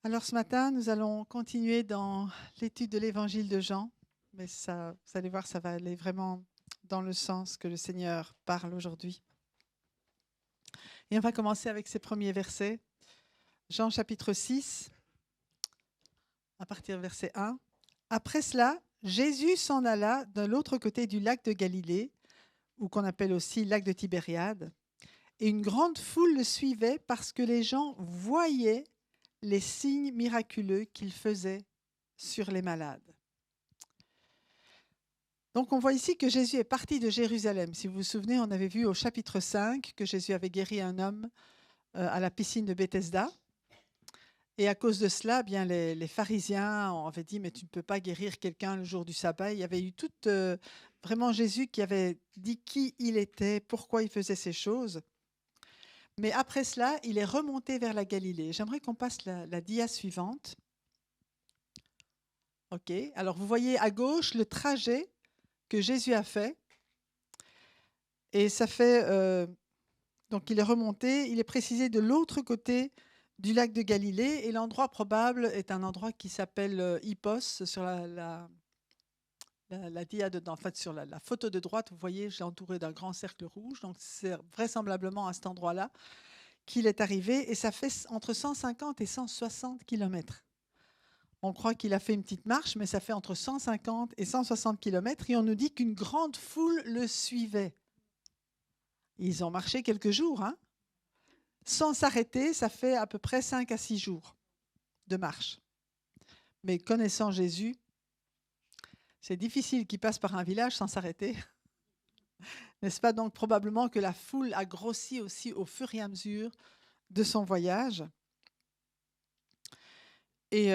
Alors ce matin, nous allons continuer dans l'étude de l'évangile de Jean, mais ça, vous allez voir, ça va aller vraiment dans le sens que le Seigneur parle aujourd'hui. Et on va commencer avec ces premiers versets. Jean chapitre 6, à partir du verset 1. Après cela, Jésus s'en alla de l'autre côté du lac de Galilée, ou qu'on appelle aussi lac de Tibériade, et une grande foule le suivait parce que les gens voyaient les signes miraculeux qu'il faisait sur les malades. Donc on voit ici que Jésus est parti de Jérusalem. Si vous vous souvenez, on avait vu au chapitre 5 que Jésus avait guéri un homme à la piscine de Bethesda. Et à cause de cela, bien, les pharisiens avaient dit « mais tu ne peux pas guérir quelqu'un le jour du sabbat ». Il y avait eu vraiment Jésus qui avait dit qui il était, pourquoi il faisait ces choses. Mais après cela, il est remonté vers la Galilée. J'aimerais qu'on passe la dia suivante. OK. Alors vous voyez à gauche le trajet que Jésus a fait. Et ça fait, donc il est remonté, il est précisé de l'autre côté du lac de Galilée, et l'endroit probable est un endroit qui s'appelle Hippos, sur la dia en fait, sur la photo de droite, vous voyez, je l'ai entouré d'un grand cercle rouge, donc c'est vraisemblablement à cet endroit-là qu'il est arrivé, et ça fait entre 150 et 160 kilomètres. On croit qu'il a fait une petite marche, mais ça fait entre 150 et 160 kilomètres, et on nous dit qu'une grande foule le suivait. Ils ont marché quelques jours, hein. Sans s'arrêter, ça fait à peu près 5 à 6 jours de marche. Mais connaissant Jésus, c'est difficile qu'il passe par un village sans s'arrêter. N'est-ce pas? Donc probablement que la foule a grossi aussi au fur et à mesure de son voyage. Et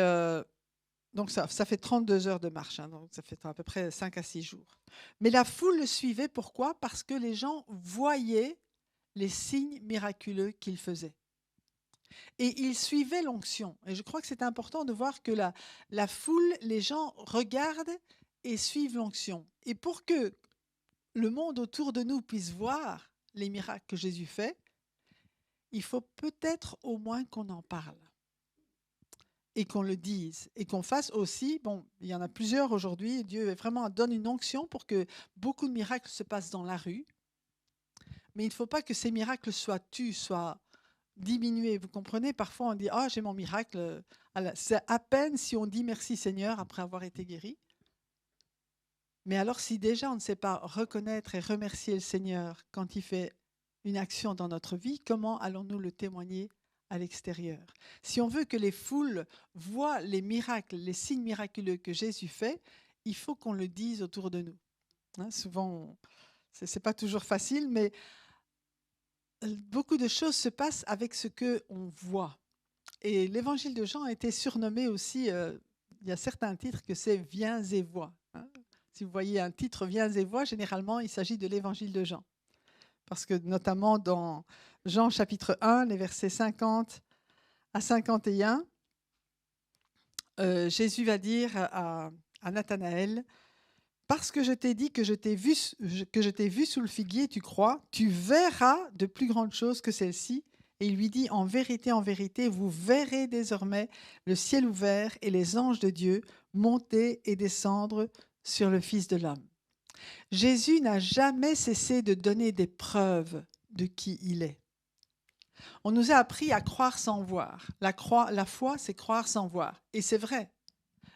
donc ça fait 32 heures de marche, hein, donc ça fait à peu près 5 à 6 jours. Mais la foule le suivait, pourquoi? Parce que les gens voyaient les signes miraculeux qu'il faisait. Et ils suivaient l'onction. Et je crois que c'est important de voir que la foule, les gens regardent et suivent l'onction. Et pour que le monde autour de nous puisse voir les miracles que Jésus fait, il faut peut-être au moins qu'on en parle et qu'on le dise et qu'on fasse aussi, bon, il y en a plusieurs aujourd'hui, Dieu vraiment donne une onction pour que beaucoup de miracles se passent dans la rue, mais il ne faut pas que ces miracles soient tus, soient diminuer. Vous comprenez? Parfois, on dit « Ah, j'ai mon miracle ». C'est à peine si on dit « Merci Seigneur » après avoir été guéri. Mais alors, si déjà on ne sait pas reconnaître et remercier le Seigneur quand il fait une action dans notre vie, comment allons-nous le témoigner à l'extérieur? Si on veut que les foules voient les miracles, les signes miraculeux que Jésus fait, il faut qu'on le dise autour de nous. Hein, souvent, ce n'est pas toujours facile, mais beaucoup de choses se passent avec ce qu'on voit. Et l'évangile de Jean a été surnommé aussi, il y a certains titres que c'est « Viens et vois ». Hein. Si vous voyez un titre « Viens et vois », généralement, il s'agit de l'évangile de Jean. Parce que notamment dans Jean chapitre 1, les versets 50 à 51, Jésus va dire à Nathanaël « Parce que je t'ai dit que je t'ai vu sous le figuier, tu crois, tu verras de plus grandes choses que celles-ci. » Et il lui dit « En vérité, vous verrez désormais le ciel ouvert et les anges de Dieu monter et descendre sur le Fils de l'homme. » Jésus n'a jamais cessé de donner des preuves de qui il est. On nous a appris à croire sans voir. La foi, c'est croire sans voir. Et c'est vrai.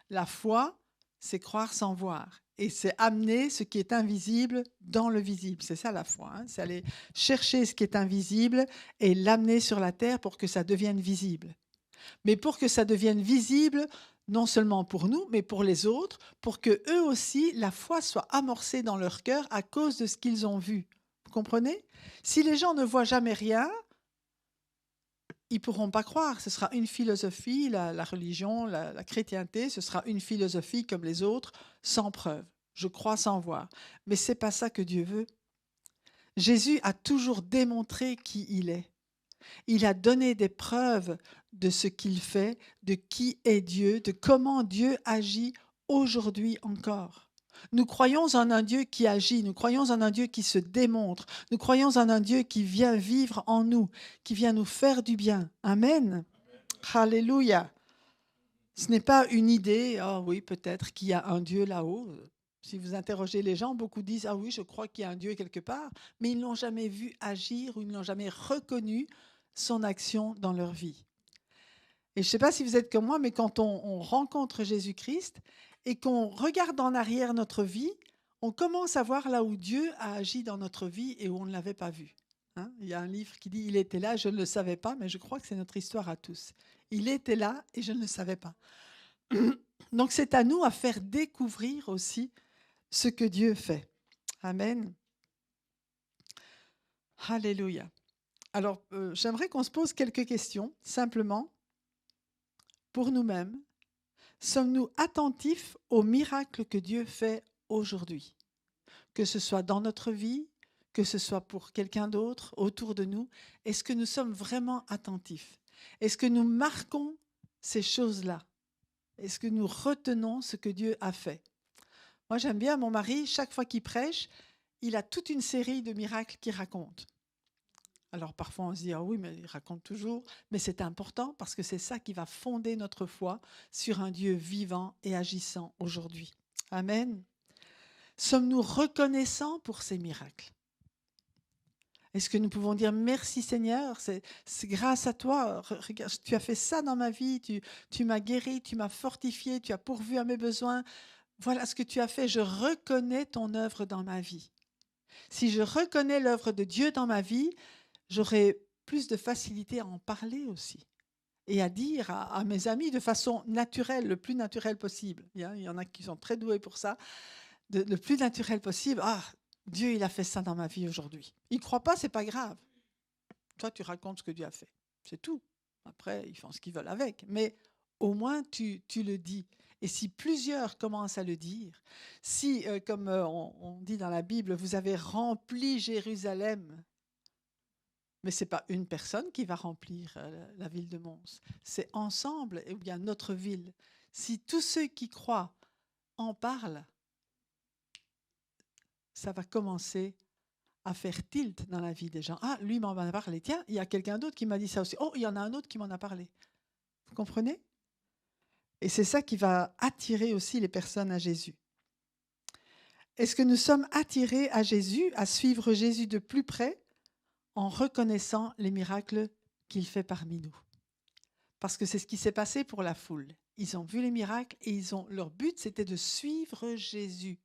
La foi, c'est croire sans voir. Et c'est amener ce qui est invisible dans le visible. C'est ça la foi. Hein. C'est aller chercher ce qui est invisible et l'amener sur la terre pour que ça devienne visible. Mais pour que ça devienne visible, non seulement pour nous, mais pour les autres, pour que eux aussi, la foi soit amorcée dans leur cœur à cause de ce qu'ils ont vu. Vous comprenez? Si les gens ne voient jamais rien, ils ne pourront pas croire. Ce sera une philosophie, la religion, la chrétienté, ce sera une philosophie comme les autres, sans preuve. Je crois sans voir. Mais ce n'est pas ça que Dieu veut. Jésus a toujours démontré qui il est. Il a donné des preuves de ce qu'il fait, de qui est Dieu, de comment Dieu agit aujourd'hui encore. Nous croyons en un Dieu qui agit, nous croyons en un Dieu qui se démontre, nous croyons en un Dieu qui vient vivre en nous, qui vient nous faire du bien. Amen. Alléluia. Ce n'est pas une idée, ah oui, peut-être qu'il y a un Dieu là-haut. Si vous interrogez les gens, beaucoup disent, ah oui, je crois qu'il y a un Dieu quelque part, mais ils ne l'ont jamais vu agir ou ils n'ont jamais reconnu son action dans leur vie. Et je ne sais pas si vous êtes comme moi, mais quand on rencontre Jésus-Christ et qu'on regarde en arrière notre vie, on commence à voir là où Dieu a agi dans notre vie et où on ne l'avait pas vu. Hein, il y a un livre qui dit « Il était là, je ne le savais pas », mais je crois que c'est notre histoire à tous. Il était là et je ne le savais pas. Donc c'est à nous à faire découvrir aussi ce que Dieu fait. Amen. Alléluia. Alors, j'aimerais qu'on se pose quelques questions, simplement, pour nous-mêmes. Sommes-nous attentifs aux miracles que Dieu fait aujourd'hui? Que ce soit dans notre vie, que ce soit pour quelqu'un d'autre autour de nous, est-ce que nous sommes vraiment attentifs? Est-ce que nous marquons ces choses-là? Est-ce que nous retenons ce que Dieu a fait? Moi, j'aime bien mon mari, chaque fois qu'il prêche, il a toute une série de miracles qu'il raconte. Alors parfois on se dit, ah oui, mais il raconte toujours, mais c'est important parce que c'est ça qui va fonder notre foi sur un Dieu vivant et agissant aujourd'hui. Amen. Sommes-nous reconnaissants pour ces miracles? Est-ce que nous pouvons dire merci Seigneur, c'est grâce à toi, regarde, tu as fait ça dans ma vie, tu m'as guéri, tu m'as fortifié, tu as pourvu à mes besoins. Voilà ce que tu as fait, je reconnais ton œuvre dans ma vie. Si je reconnais l'œuvre de Dieu dans ma vie, j'aurai plus de facilité à en parler aussi et à dire à mes amis de façon naturelle, le plus naturel possible. Il y en a qui sont très doués pour ça, le plus naturel possible. Ah, Dieu, il a fait ça dans ma vie aujourd'hui. Ils ne croient pas, c'est pas grave. Toi, tu racontes ce que Dieu a fait. C'est tout. Après, ils font ce qu'ils veulent avec. Mais au moins, tu le dis. Et si plusieurs commencent à le dire, si, comme on dit dans la Bible, vous avez rempli Jérusalem, mais ce n'est pas une personne qui va remplir la ville de Mons. C'est ensemble, ou bien notre ville. Si tous ceux qui croient en parlent, ça va commencer à faire tilt dans la vie des gens. Ah, lui m'en a parlé. Tiens, il y a quelqu'un d'autre qui m'a dit ça aussi. Oh, il y en a un autre qui m'en a parlé. Vous comprenez? Et c'est ça qui va attirer aussi les personnes à Jésus. Est-ce que nous sommes attirés à Jésus, à suivre Jésus de plus près en reconnaissant les miracles qu'il fait parmi nous? Parce que c'est ce qui s'est passé pour la foule. Ils ont vu les miracles et leur but, c'était de suivre Jésus,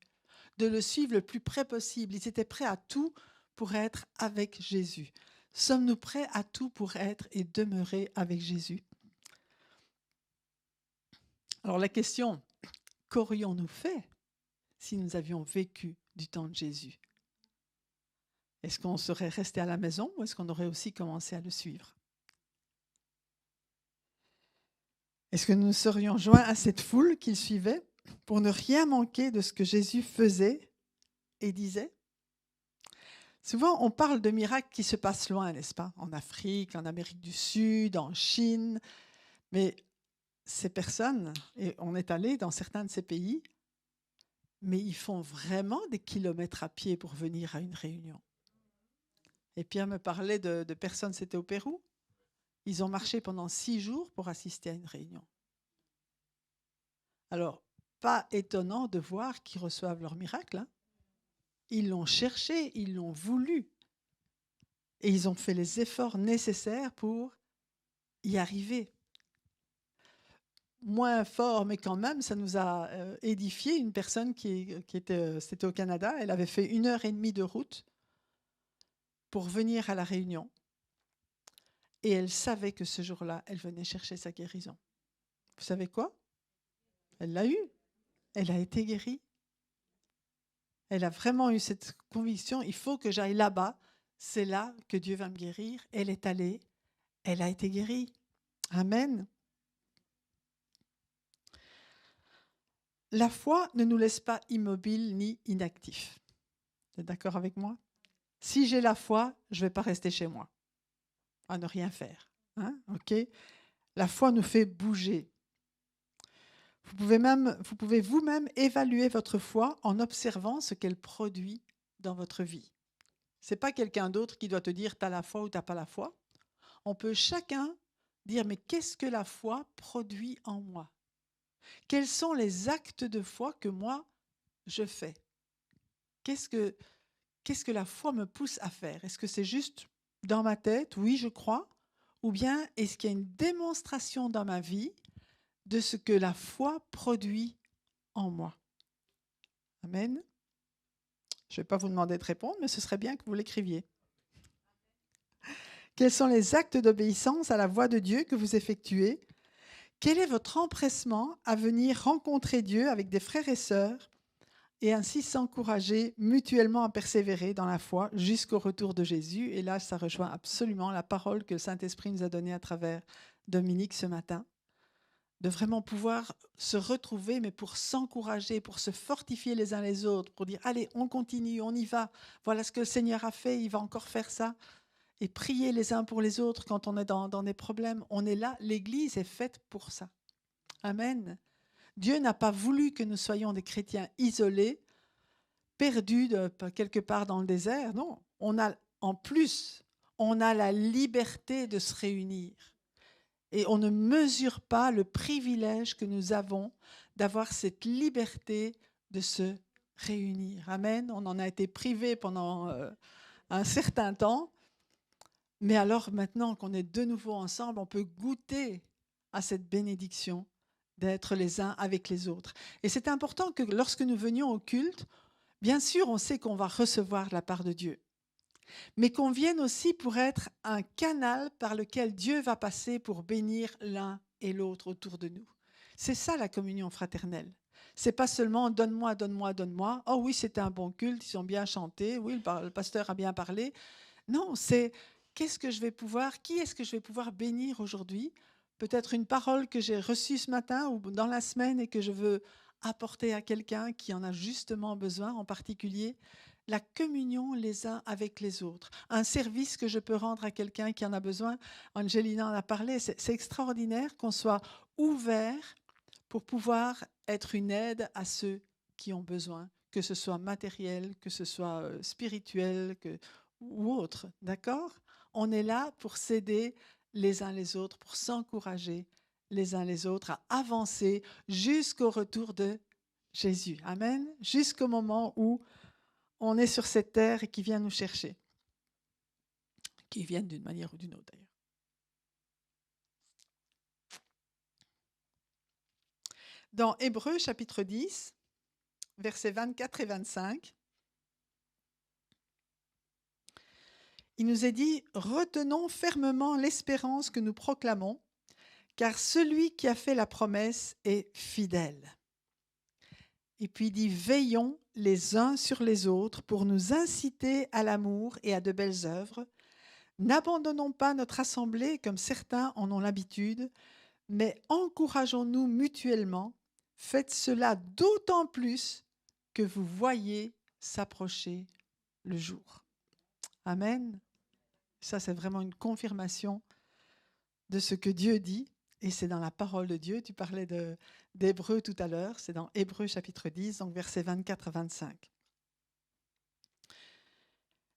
de le suivre le plus près possible. Ils étaient prêts à tout pour être avec Jésus. Sommes-nous prêts à tout pour être et demeurer avec Jésus? Alors la question, qu'aurions-nous fait si nous avions vécu du temps de Jésus? Est-ce qu'on serait resté à la maison ou est-ce qu'on aurait aussi commencé à le suivre? Est-ce que nous serions joints à cette foule qu'il suivait pour ne rien manquer de ce que Jésus faisait et disait? Souvent, on parle de miracles qui se passent loin, n'est-ce pas? En Afrique, en Amérique du Sud, en Chine. Mais ces personnes, et on est allé dans certains de ces pays, mais ils font vraiment des kilomètres à pied pour venir à une réunion. Et Pierre me parlait de personnes, c'était au Pérou. Ils ont marché pendant 6 jours pour assister à une réunion. Alors, pas étonnant de voir qu'ils reçoivent leur miracle. Hein. Ils l'ont cherché, ils l'ont voulu. Et ils ont fait les efforts nécessaires pour y arriver. Moins fort, mais quand même, ça nous a édifié. Une personne c'était au Canada, elle avait fait 1h30 de route pour venir à la réunion. Et elle savait que ce jour-là, elle venait chercher sa guérison. Vous savez quoi? Elle l'a eu. Elle a été guérie. Elle a vraiment eu cette conviction, il faut que j'aille là-bas, c'est là que Dieu va me guérir. Elle est allée, elle a été guérie. Amen. La foi ne nous laisse pas immobiles ni inactifs. Vous êtes d'accord avec moi? Si j'ai la foi, je ne vais pas rester chez moi à ne rien faire. Hein? Okay? La foi nous fait bouger. Vous pouvez vous-même évaluer votre foi en observant ce qu'elle produit dans votre vie. Ce n'est pas quelqu'un d'autre qui doit te dire tu as la foi ou tu n'as pas la foi. On peut chacun dire mais qu'est-ce que la foi produit en moi? Quels sont les actes de foi que moi, je fais? Qu'est-ce que la foi me pousse à faire? Est-ce que c'est juste dans ma tête? Oui, je crois. Ou bien est-ce qu'il y a une démonstration dans ma vie de ce que la foi produit en moi? Amen. Je ne vais pas vous demander de répondre, mais ce serait bien que vous l'écriviez. Quels sont les actes d'obéissance à la voix de Dieu que vous effectuez? Quel est votre empressement à venir rencontrer Dieu avec des frères et sœurs et ainsi s'encourager mutuellement à persévérer dans la foi jusqu'au retour de Jésus? Et là, ça rejoint absolument la parole que le Saint-Esprit nous a donnée à travers Dominique ce matin, de vraiment pouvoir se retrouver, mais pour s'encourager, pour se fortifier les uns les autres, pour dire, allez, on continue, on y va, voilà ce que le Seigneur a fait, il va encore faire ça. Et prier les uns pour les autres quand on est dans des problèmes. On est là, l'Église est faite pour ça. Amen. Dieu n'a pas voulu que nous soyons des chrétiens isolés, perdus quelque part dans le désert. Non, en plus, on a la liberté de se réunir. Et on ne mesure pas le privilège que nous avons d'avoir cette liberté de se réunir. Amen. On en a été privés pendant un certain temps. Mais alors maintenant qu'on est de nouveau ensemble, on peut goûter à cette bénédiction d'être les uns avec les autres. Et c'est important que lorsque nous venions au culte, bien sûr, on sait qu'on va recevoir de la part de Dieu, mais qu'on vienne aussi pour être un canal par lequel Dieu va passer pour bénir l'un et l'autre autour de nous. C'est ça la communion fraternelle. C'est pas seulement donne-moi, donne-moi, donne-moi. Oh oui, c'était un bon culte, ils ont bien chanté. Oui, le pasteur a bien parlé. Non, c'est qui est-ce que je vais pouvoir bénir aujourd'hui? Peut-être une parole que j'ai reçue ce matin ou dans la semaine et que je veux apporter à quelqu'un qui en a justement besoin, en particulier la communion les uns avec les autres. Un service que je peux rendre à quelqu'un qui en a besoin. Angelina en a parlé, c'est extraordinaire qu'on soit ouvert pour pouvoir être une aide à ceux qui ont besoin, que ce soit matériel, que ce soit spirituel ou autre. D'accord? On est là pour s'aider les uns les autres, pour s'encourager les uns les autres à avancer jusqu'au retour de Jésus. Amen. Jusqu'au moment où on est sur cette terre et qu'il vient nous chercher. Qu'il vienne d'une manière ou d'une autre d'ailleurs. Dans Hébreux chapitre 10, versets 24 et 25, il nous est dit « Retenons fermement l'espérance que nous proclamons, car celui qui a fait la promesse est fidèle. » Et puis il dit « Veillons les uns sur les autres pour nous inciter à l'amour et à de belles œuvres. N'abandonnons pas notre assemblée comme certains en ont l'habitude, mais encourageons-nous mutuellement. Faites cela d'autant plus que vous voyez s'approcher le jour. » Amen. Ça, c'est vraiment une confirmation de ce que Dieu dit. Et c'est dans la parole de Dieu. Tu parlais d'Hébreux tout à l'heure. C'est dans Hébreux chapitre 10, donc versets 24 à 25.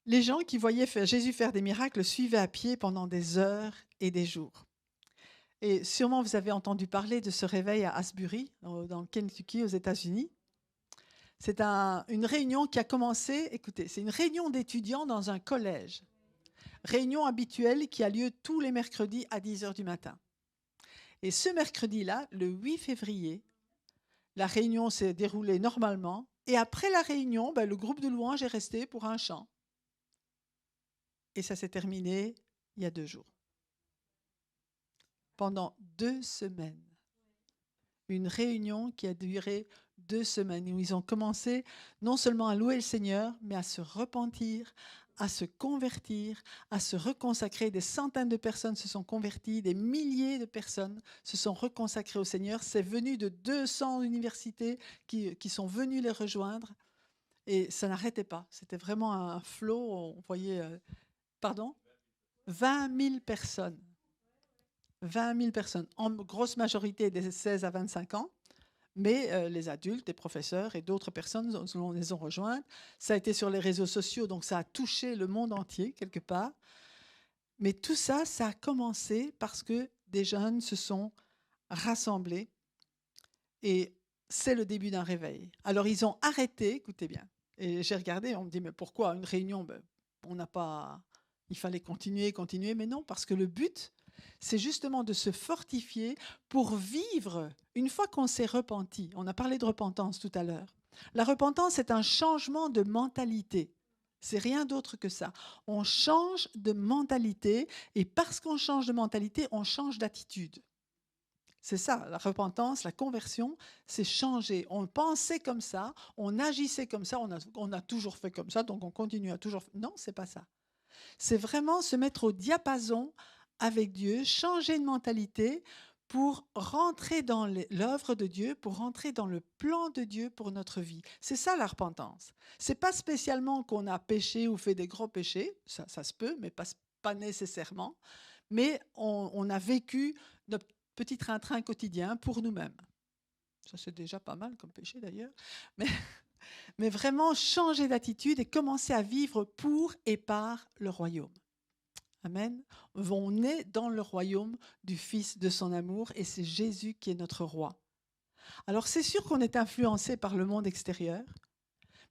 Les gens qui voyaient Jésus faire des miracles le suivaient à pied pendant des heures et des jours. Et sûrement, vous avez entendu parler de ce réveil à Asbury, dans le Kentucky, aux États-Unis. C'est une réunion qui a commencé, écoutez, c'est une réunion d'étudiants dans un collège. Réunion habituelle qui a lieu tous les mercredis à 10 heures du matin. Et ce mercredi-là, le 8 février, la réunion s'est déroulée normalement. Et après la réunion, le groupe de louanges est resté pour un chant. Et ça s'est terminé il y a 2 jours. Pendant 2 semaines. Une réunion qui a duré 2 semaines, où ils ont commencé non seulement à louer le Seigneur, mais à se repentir, à se convertir, à se reconsacrer. Des centaines de personnes se sont converties, des milliers de personnes se sont reconsacrées au Seigneur. C'est venu de 200 universités qui sont venues les rejoindre. Et ça n'arrêtait pas. C'était vraiment un flot. On voyait, 20 000 personnes. 20 000 personnes, en grosse majorité des 16 à 25 ans. Mais les adultes, les professeurs et d'autres personnes les ont rejointes. Ça a été sur les réseaux sociaux, donc ça a touché le monde entier, quelque part. Mais tout ça, ça a commencé parce que des jeunes se sont rassemblés Et c'est le début d'un réveil. Alors ils ont arrêté, écoutez bien, et j'ai regardé, on me dit, mais pourquoi une réunion? Ben, on n'a pas... Il fallait continuer, continuer, mais non, parce que le but, c'est justement de se fortifier pour vivre, une fois qu'on s'est repenti. On a parlé de repentance tout à l'heure. La repentance est un changement de mentalité. C'est rien d'autre que ça. On change de mentalité, et parce qu'on change de mentalité, on change d'attitude. C'est ça, la repentance, la conversion, c'est changer. On pensait comme ça, on agissait comme ça, on a toujours fait comme ça, donc on continue à toujours... Non, c'est pas ça. C'est vraiment se mettre au diapason avec Dieu, changer de mentalité pour rentrer dans l'œuvre de Dieu, pour rentrer dans le plan de Dieu pour notre vie. C'est ça la repentance. C'est pas spécialement qu'on a péché ou fait des gros péchés, ça se peut, mais pas nécessairement. Mais on a vécu notre petit train-train quotidien pour nous-mêmes. Ça, c'est déjà pas mal comme péché d'ailleurs. Mais vraiment changer d'attitude et commencer à vivre pour et par le royaume. Amen. On est dans le royaume du Fils de son amour et c'est Jésus qui est notre roi. Alors c'est sûr qu'on est influencé par le monde extérieur,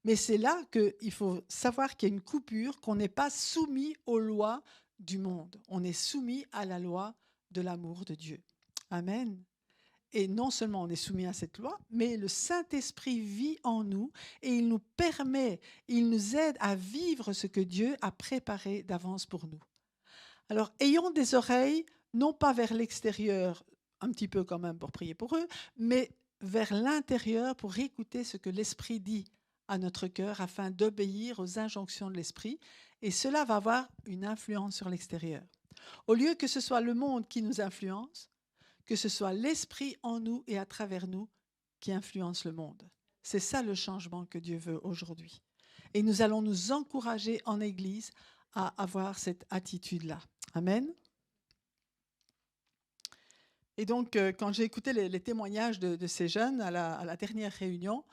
mais c'est là qu'il faut savoir qu'il y a une coupure, qu'on n'est pas soumis aux lois du monde. On est soumis à la loi de l'amour de Dieu. Amen. Et non seulement on est soumis à cette loi, mais le Saint-Esprit vit en nous et il nous permet, il nous aide à vivre ce que Dieu a préparé d'avance pour nous. Alors, ayons des oreilles, non pas vers l'extérieur, un petit peu quand même pour prier pour eux, mais vers l'intérieur pour écouter ce que l'Esprit dit à notre cœur afin d'obéir aux injonctions de l'Esprit. Et cela va avoir une influence sur l'extérieur. Au lieu que ce soit le monde qui nous influence, que ce soit l'Esprit en nous et à travers nous qui influence le monde. C'est ça le changement que Dieu veut aujourd'hui. Et nous allons nous encourager en Église à avoir cette attitude-là. Amen. Et donc, quand j'ai écouté les témoignages de ces jeunes à la dernière réunion,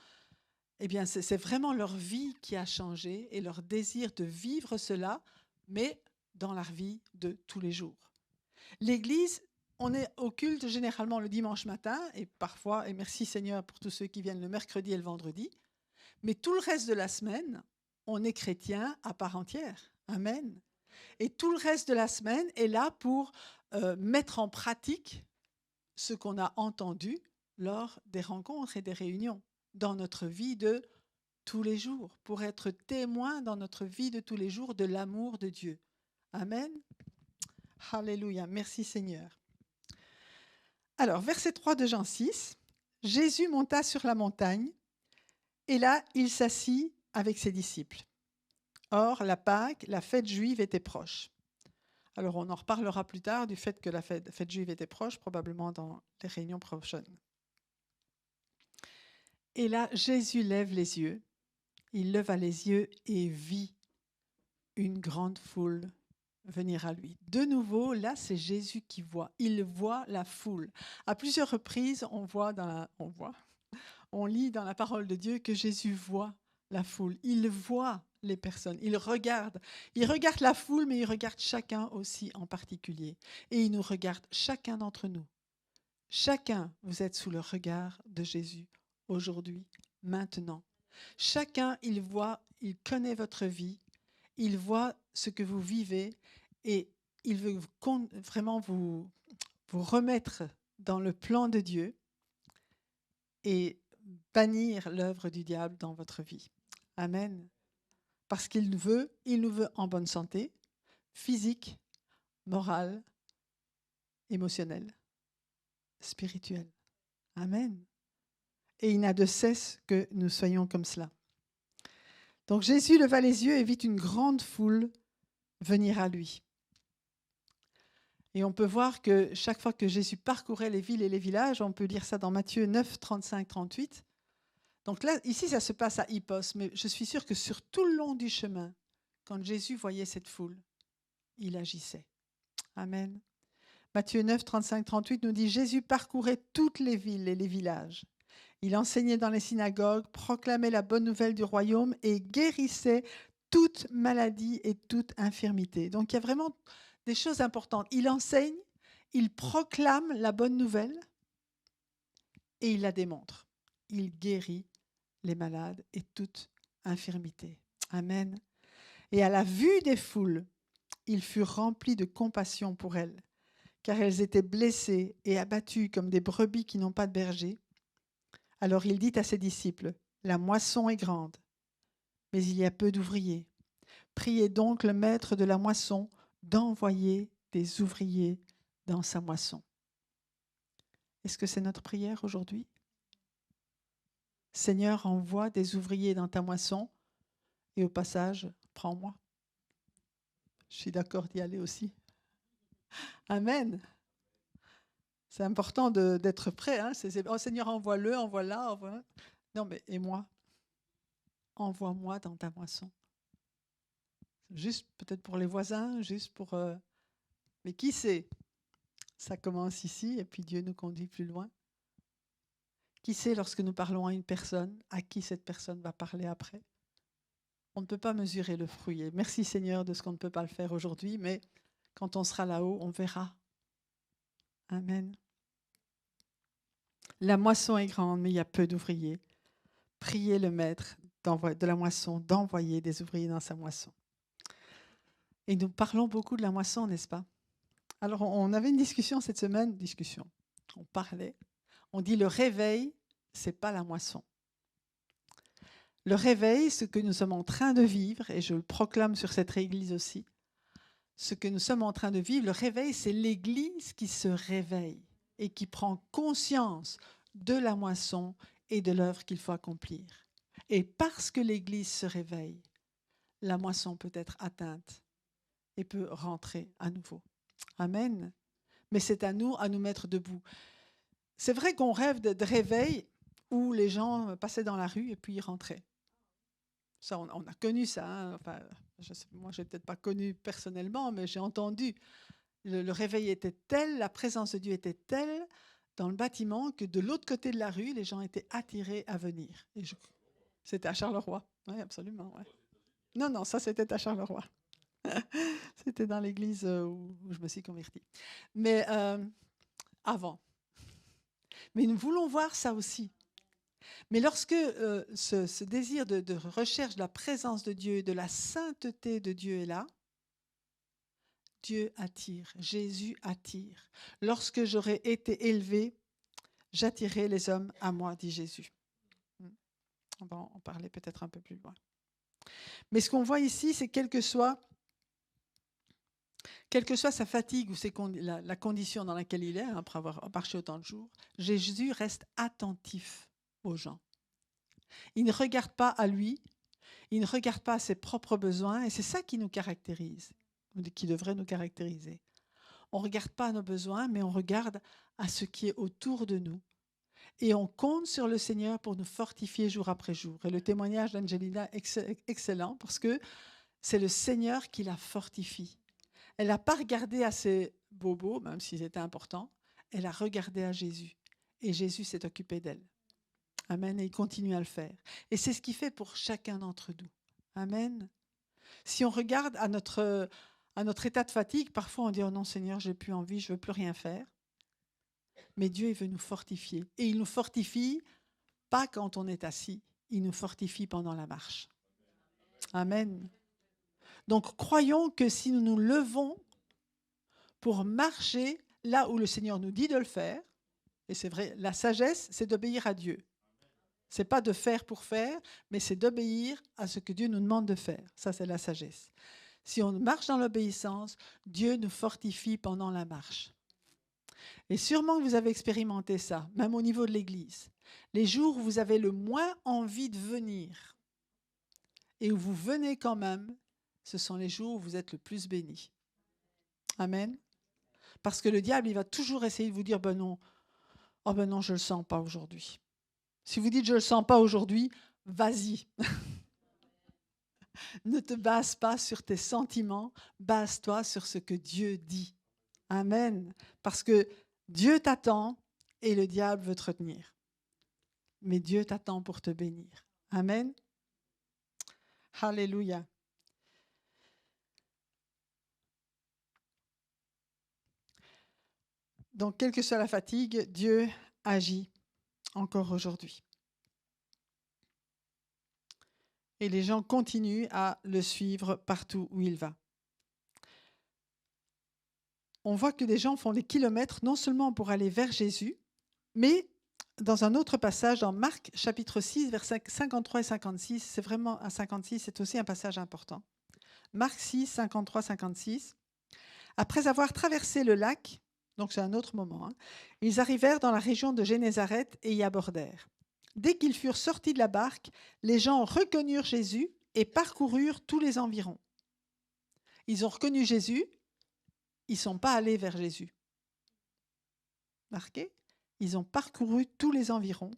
eh bien, c'est vraiment leur vie qui a changé et leur désir de vivre cela, mais dans leur vie de tous les jours. L'Église, on est au culte généralement le dimanche matin, et parfois, et merci Seigneur pour tous ceux qui viennent le mercredi et le vendredi, mais tout le reste de la semaine, on est chrétien à part entière. Amen. Et tout le reste de la semaine est là pour mettre en pratique ce qu'on a entendu lors des rencontres et des réunions dans notre vie de tous les jours, pour être témoin dans notre vie de tous les jours de l'amour de Dieu. Amen. Alléluia. Merci Seigneur. Alors, verset 3 de Jean 6, Jésus monta sur la montagne et là, il s'assit avec ses disciples. Or, la Pâque, la fête juive, était proche. Alors, on en reparlera plus tard du fait que la fête juive était proche, probablement dans les réunions prochaines. Et là, Jésus lève les yeux. Il leva les yeux et vit une grande foule venir à lui. De nouveau, là, c'est Jésus qui voit. Il voit la foule. À plusieurs reprises, on lit dans la parole de Dieu que Jésus voit la foule. Il voit les personnes. Il regarde la foule, mais il regarde chacun aussi en particulier. Et il nous regarde chacun d'entre nous. Chacun, vous êtes sous le regard de Jésus aujourd'hui, maintenant. Chacun, il voit, il connaît votre vie, il voit ce que vous vivez et il veut vraiment vous remettre dans le plan de Dieu et bannir l'œuvre du diable dans votre vie. Amen. Parce qu'il nous veut en bonne santé, physique, morale, émotionnelle, spirituelle. Amen. Et il n'a de cesse que nous soyons comme cela. Donc Jésus leva les yeux et vit une grande foule venir à lui. Et on peut voir que chaque fois que Jésus parcourait les villes et les villages, on peut lire ça dans Matthieu 9, 35, 38. Donc là, ici, ça se passe à Hippos, mais je suis sûre que sur tout le long du chemin, quand Jésus voyait cette foule, il agissait. Amen. Matthieu 9, 35, 38 nous dit « Jésus parcourait toutes les villes et les villages. Il enseignait dans les synagogues, proclamait la bonne nouvelle du royaume et guérissait toute maladie et toute infirmité. » Donc il y a vraiment des choses importantes. Il enseigne, il proclame la bonne nouvelle et il la démontre. Il guérit les malades et toute infirmité. Amen. Et à la vue des foules, il fut rempli de compassion pour elles, car elles étaient blessées et abattues comme des brebis qui n'ont pas de berger. Alors il dit à ses disciples, « La moisson est grande, mais il y a peu d'ouvriers. Priez donc le maître de la moisson d'envoyer des ouvriers dans sa moisson. » Est-ce que c'est notre prière aujourd'hui? Seigneur, envoie des ouvriers dans ta moisson et au passage, prends-moi. Je suis d'accord d'y aller aussi. Amen. C'est important d'être prêt. Hein. Oh Seigneur, envoie-le, envoie-la. Envoie. Non, mais et moi? Envoie-moi dans ta moisson. Juste peut-être pour les voisins, juste pour... Mais qui sait? Ça commence ici et puis Dieu nous conduit plus loin. Qui sait lorsque nous parlons à une personne, à qui cette personne va parler après? On ne peut pas mesurer le fruit. Et merci Seigneur de ce qu'on ne peut pas le faire aujourd'hui, mais quand on sera là-haut, on verra. Amen. La moisson est grande, mais il y a peu d'ouvriers. Priez le maître de la moisson d'envoyer des ouvriers dans sa moisson. Et nous parlons beaucoup de la moisson, n'est-ce pas? Alors, on avait une discussion cette semaine, on parlait, on dit le réveil, c'est pas la moisson. Le réveil, ce que nous sommes en train de vivre, et je le proclame sur cette église aussi, ce que nous sommes en train de vivre, le réveil, c'est l'église qui se réveille et qui prend conscience de la moisson et de l'œuvre qu'il faut accomplir. Et parce que l'église se réveille, la moisson peut être atteinte et peut rentrer à nouveau. Amen. Mais c'est à nous mettre debout. C'est vrai qu'on rêve de réveil où les gens passaient dans la rue et puis ils rentraient. Ça, on a connu ça. Hein. Enfin, moi, je n'ai peut-être pas connu personnellement, mais j'ai entendu. Le réveil était tel, la présence de Dieu était telle dans le bâtiment que de l'autre côté de la rue, les gens étaient attirés à venir. C'était à Charleroi. Oui, absolument. Ouais. Non, ça, c'était à Charleroi. C'était dans l'église où je me suis convertie. Mais avant. Mais nous voulons voir ça aussi. Mais lorsque ce désir de recherche de la présence de Dieu, de la sainteté de Dieu est là, Dieu attire, Jésus attire. Lorsque j'aurai été élevé, j'attirerai les hommes à moi, dit Jésus. On va en parler peut-être un peu plus loin. Mais ce qu'on voit ici, c'est quelle que soit sa fatigue ou la condition dans laquelle il est, après avoir marché autant de jours, Jésus reste attentif aux gens. Il ne regarde pas à lui, il ne regarde pas à ses propres besoins, et c'est ça qui nous caractérise, qui devrait nous caractériser. On ne regarde pas à nos besoins, mais on regarde à ce qui est autour de nous. Et on compte sur le Seigneur pour nous fortifier jour après jour. Et le témoignage d'Angelina est excellent parce que c'est le Seigneur qui la fortifie. Elle n'a pas regardé à ses bobos, même s'ils étaient importants, elle a regardé à Jésus. Et Jésus s'est occupé d'elle. Amen. Et il continue à le faire. Et c'est ce qu'il fait pour chacun d'entre nous. Amen. Si on regarde à notre état de fatigue, parfois on dit « Oh non Seigneur, je n'ai plus envie, je ne veux plus rien faire ». Mais Dieu, il veut nous fortifier. Et il nous fortifie pas quand on est assis, il nous fortifie pendant la marche. Amen. Donc croyons que si nous nous levons pour marcher là où le Seigneur nous dit de le faire, et c'est vrai, la sagesse, c'est d'obéir à Dieu. Ce n'est pas de faire pour faire, mais c'est d'obéir à ce que Dieu nous demande de faire. Ça, c'est la sagesse. Si on marche dans l'obéissance, Dieu nous fortifie pendant la marche. Et sûrement que vous avez expérimenté ça, même au niveau de l'Église. Les jours où vous avez le moins envie de venir et où vous venez quand même, ce sont les jours où vous êtes le plus bénis. Amen. Parce que le diable, il va toujours essayer de vous dire « Ben non, oh ben non, je ne le sens pas aujourd'hui. » Si vous dites « Je ne le sens pas aujourd'hui », vas-y. Ne te base pas sur tes sentiments, base-toi sur ce que Dieu dit. Amen. Parce que Dieu t'attend et le diable veut te retenir. Mais Dieu t'attend pour te bénir. Amen. Alléluia. Donc, quelle que soit la fatigue, Dieu agit encore aujourd'hui. Et les gens continuent à le suivre partout où il va. On voit que des gens font des kilomètres non seulement pour aller vers Jésus, mais dans un autre passage, dans Marc chapitre 6, versets 53 et 56, c'est vraiment à 56, c'est aussi un passage important. Marc 6, 53, 56. Après avoir traversé le lac, donc c'est un autre moment, ils arrivèrent dans la région de Génézareth et y abordèrent. Dès qu'ils furent sortis de la barque, les gens reconnurent Jésus et parcoururent tous les environs. Ils ont reconnu Jésus, ils ne sont pas allés vers Jésus. Marquez ? Ils ont parcouru tous les environs.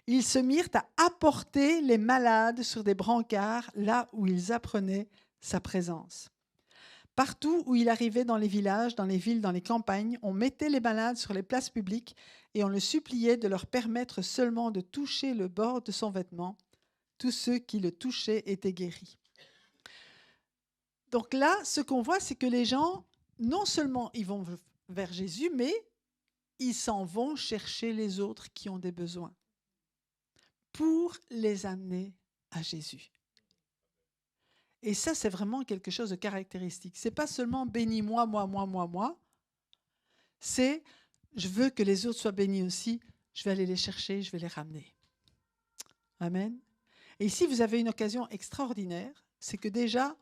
Ils se mirent à apporter les malades sur des brancards là où ils apprenaient sa présence. Partout où il arrivait dans les villages, dans les villes, dans les campagnes, on mettait les malades sur les places publiques et on le suppliait de leur permettre seulement de toucher le bord de son vêtement. Tous ceux qui le touchaient étaient guéris. Donc là, ce qu'on voit, c'est que les gens, non seulement ils vont vers Jésus, mais ils s'en vont chercher les autres qui ont des besoins pour les amener à Jésus. Et ça, c'est vraiment quelque chose de caractéristique. Ce n'est pas seulement bénis-moi, moi. C'est je veux que les autres soient bénis aussi. Je vais aller les chercher, je vais les ramener. Amen. Et ici, vous avez une occasion extraordinaire. C'est que déjà,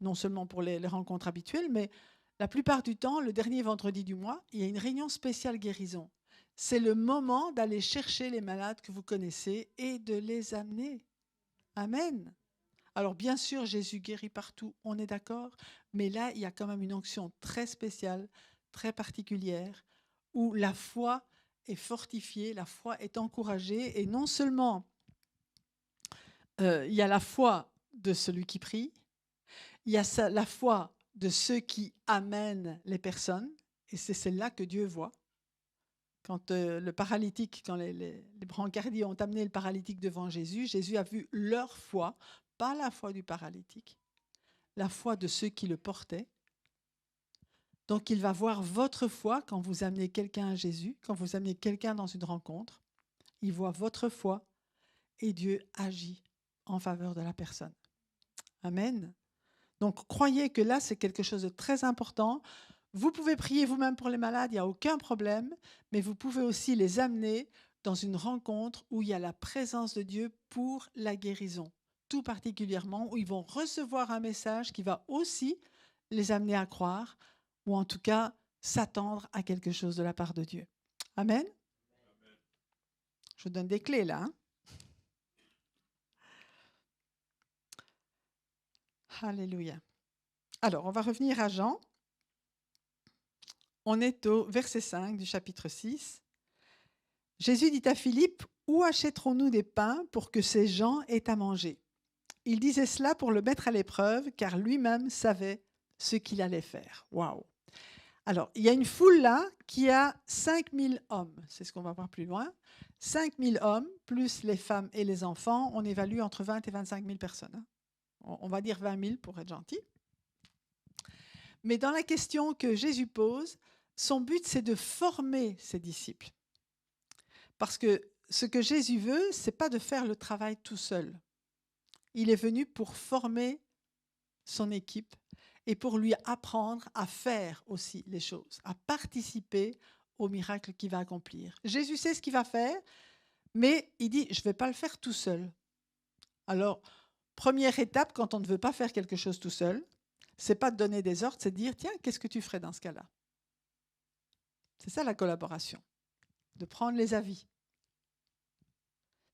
non seulement pour les rencontres habituelles, mais la plupart du temps, le dernier vendredi du mois, il y a une réunion spéciale guérison. C'est le moment d'aller chercher les malades que vous connaissez et de les amener. Amen. Alors bien sûr, Jésus guérit partout, on est d'accord, mais là, il y a quand même une onction très spéciale, très particulière, où la foi est fortifiée, la foi est encouragée, et non seulement il y a la foi de celui qui prie, il y a la foi de ceux qui amènent les personnes, et c'est celle-là que Dieu voit. Quand le paralytique, quand les brancardiers ont amené le paralytique devant Jésus, Jésus a vu leur foi, pas la foi du paralytique, la foi de ceux qui le portaient. Donc il va voir votre foi quand vous amenez quelqu'un à Jésus, quand vous amenez quelqu'un dans une rencontre. Il voit votre foi et Dieu agit en faveur de la personne. Amen. Donc croyez que là, c'est quelque chose de très important. Vous pouvez prier vous-même pour les malades, il n'y a aucun problème, mais vous pouvez aussi les amener dans une rencontre où il y a la présence de Dieu pour la guérison, tout particulièrement où ils vont recevoir un message qui va aussi les amener à croire, ou en tout cas s'attendre à quelque chose de la part de Dieu. Amen. Je vous donne des clés là. Alléluia. Alors, on va revenir à Jean. On est au verset 5 du chapitre 6. Jésus dit à Philippe, « Où achèterons-nous des pains pour que ces gens aient à manger ?» Il disait cela pour le mettre à l'épreuve, car lui-même savait ce qu'il allait faire. Waouh! Alors, il y a une foule là qui a 5000 hommes. C'est ce qu'on va voir plus loin. 5000 hommes, plus les femmes et les enfants. On évalue entre 20 et 25 000 personnes. On va dire 20 000 pour être gentil. Mais dans la question que Jésus pose, son but, c'est de former ses disciples. Parce que ce que Jésus veut, ce n'est pas de faire le travail tout seul. Il est venu pour former son équipe et pour lui apprendre à faire aussi les choses, à participer au miracle qu'il va accomplir. Jésus sait ce qu'il va faire, mais il dit, je ne vais pas le faire tout seul. Alors, première étape, quand on ne veut pas faire quelque chose tout seul, ce n'est pas de donner des ordres, c'est de dire, tiens, qu'est-ce que tu ferais dans ce cas-là? C'est ça la collaboration, de prendre les avis.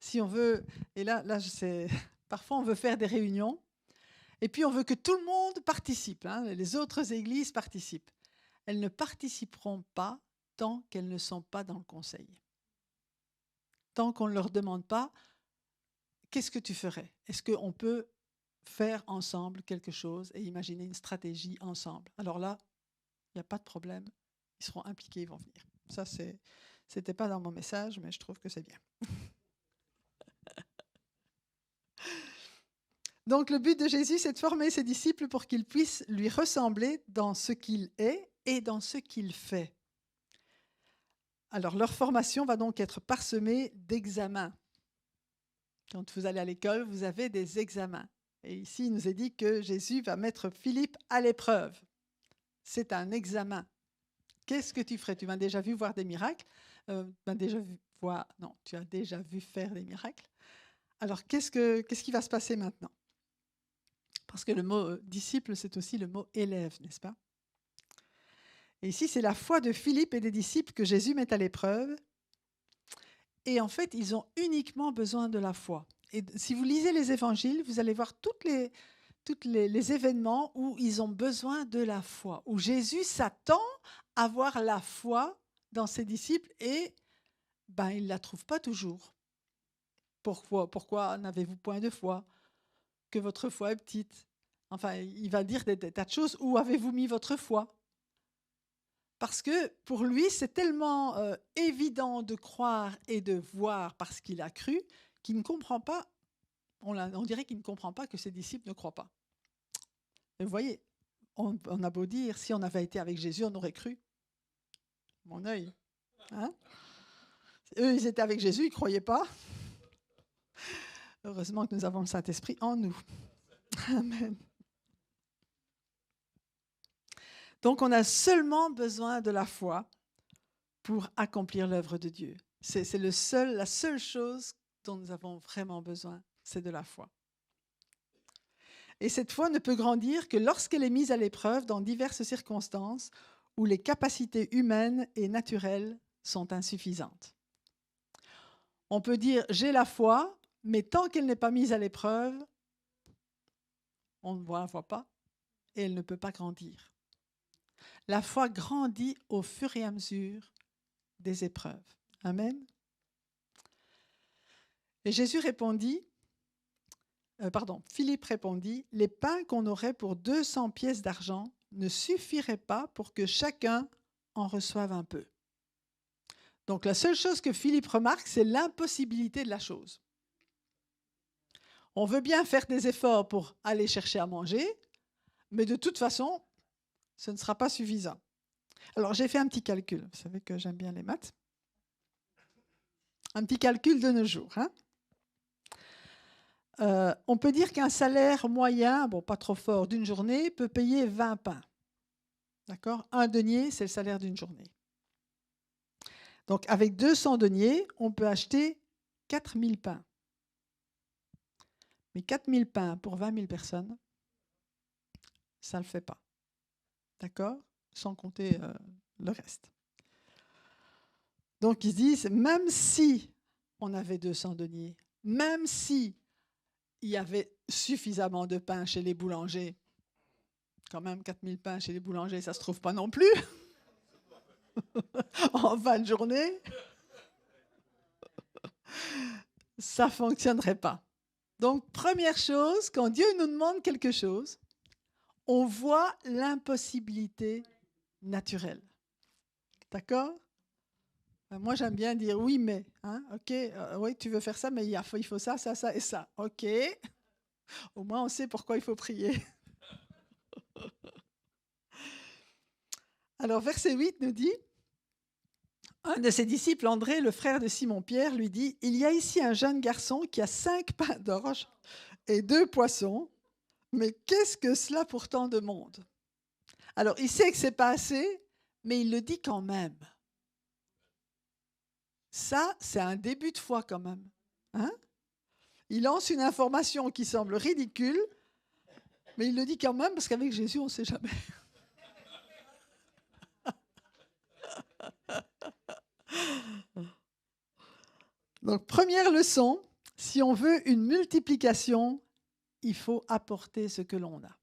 Si on veut, et là parfois on veut faire des réunions, et puis on veut que tout le monde participe, les autres églises participent. Elles ne participeront pas tant qu'elles ne sont pas dans le conseil. Tant qu'on ne leur demande pas, qu'est-ce que tu ferais? Est-ce qu'on peut faire ensemble quelque chose et imaginer une stratégie ensemble? Alors là, il n'y a pas de problème, ils seront impliqués, ils vont venir. Ça, c'était pas dans mon message, mais je trouve que c'est bien. Donc, le but de Jésus, c'est de former ses disciples pour qu'ils puissent lui ressembler dans ce qu'il est et dans ce qu'il fait. Alors, leur formation va donc être parsemée d'examens. Quand vous allez à l'école, vous avez des examens. Et ici, il nous est dit que Jésus va mettre Philippe à l'épreuve. C'est un examen. Qu'est-ce que tu ferais? Tu m'as déjà vu voir des miracles. Non, tu as déjà vu faire des miracles. Alors, qu'est-ce qui va se passer maintenant? Parce que le mot disciple, c'est aussi le mot élève, n'est-ce pas? Et ici, c'est la foi de Philippe et des disciples que Jésus met à l'épreuve. Et en fait, ils ont uniquement besoin de la foi. Et si vous lisez les évangiles, vous allez voir les événements où ils ont besoin de la foi, où Jésus s'attend à voir la foi dans ses disciples et il ne la trouve pas toujours. Pourquoi n'avez-vous point de foi? Que votre foi est petite. Enfin, il va dire des tas de choses. Où avez-vous mis votre foi? Parce que pour lui, c'est tellement évident de croire et de voir parce qu'il a cru qu'il ne comprend pas, on dirait qu'il ne comprend pas que ses disciples ne croient pas. Et vous voyez, on a beau dire, si on avait été avec Jésus, on aurait cru. Mon œil. Hein? Eux, ils étaient avec Jésus, ils ne croyaient pas. Heureusement que nous avons le Saint-Esprit en nous. Amen. Donc, on a seulement besoin de la foi pour accomplir l'œuvre de Dieu. C'est la seule chose dont nous avons vraiment besoin, c'est de la foi. Et cette foi ne peut grandir que lorsqu'elle est mise à l'épreuve dans diverses circonstances où les capacités humaines et naturelles sont insuffisantes. On peut dire « j'ai la foi », mais tant qu'elle n'est pas mise à l'épreuve, on ne la voit pas et elle ne peut pas grandir. La foi grandit au fur et à mesure des épreuves. Amen. Et Philippe répondit, « Les pains qu'on aurait pour 200 pièces d'argent ne suffiraient pas pour que chacun en reçoive un peu. » Donc la seule chose que Philippe remarque, c'est l'impossibilité de la chose. On veut bien faire des efforts pour aller chercher à manger, mais de toute façon, ce ne sera pas suffisant. Alors j'ai fait un petit calcul, vous savez que j'aime bien les maths. Un petit calcul de nos jours. On peut dire qu'un salaire moyen, pas trop fort, d'une journée, peut payer 20 pains. D'accord? Un denier, c'est le salaire d'une journée. Donc, avec 200 deniers, on peut acheter 4000 pains. Mais 4000 pains pour 20 000 personnes, ça ne le fait pas. D'accord? Sans compter le reste. Donc, ils disent, même si on avait 200 deniers, même si il y avait suffisamment de pain chez les boulangers, quand même 4000 pains chez les boulangers, ça ne se trouve pas non plus. En fin de journée, ça ne fonctionnerait pas. Donc, première chose, quand Dieu nous demande quelque chose, on voit l'impossibilité naturelle. D'accord? Moi, j'aime bien dire oui, mais. OK, oui, tu veux faire ça, mais il faut ça, ça, ça et ça. OK. Au moins, on sait pourquoi il faut prier. Alors, verset 8 nous dit, un de ses disciples, André, le frère de Simon-Pierre, lui dit, « Il y a ici un jeune garçon qui a 5 pains d'orge et 2 poissons, mais qu'est-ce que cela pour tant de monde ?» Alors, il sait que ce n'est pas assez, mais il le dit quand même. Ça, c'est un début de foi quand même. Il lance une information qui semble ridicule, mais il le dit quand même parce qu'avec Jésus, on ne sait jamais. Donc, première leçon, si on veut une multiplication, il faut apporter ce que l'on a.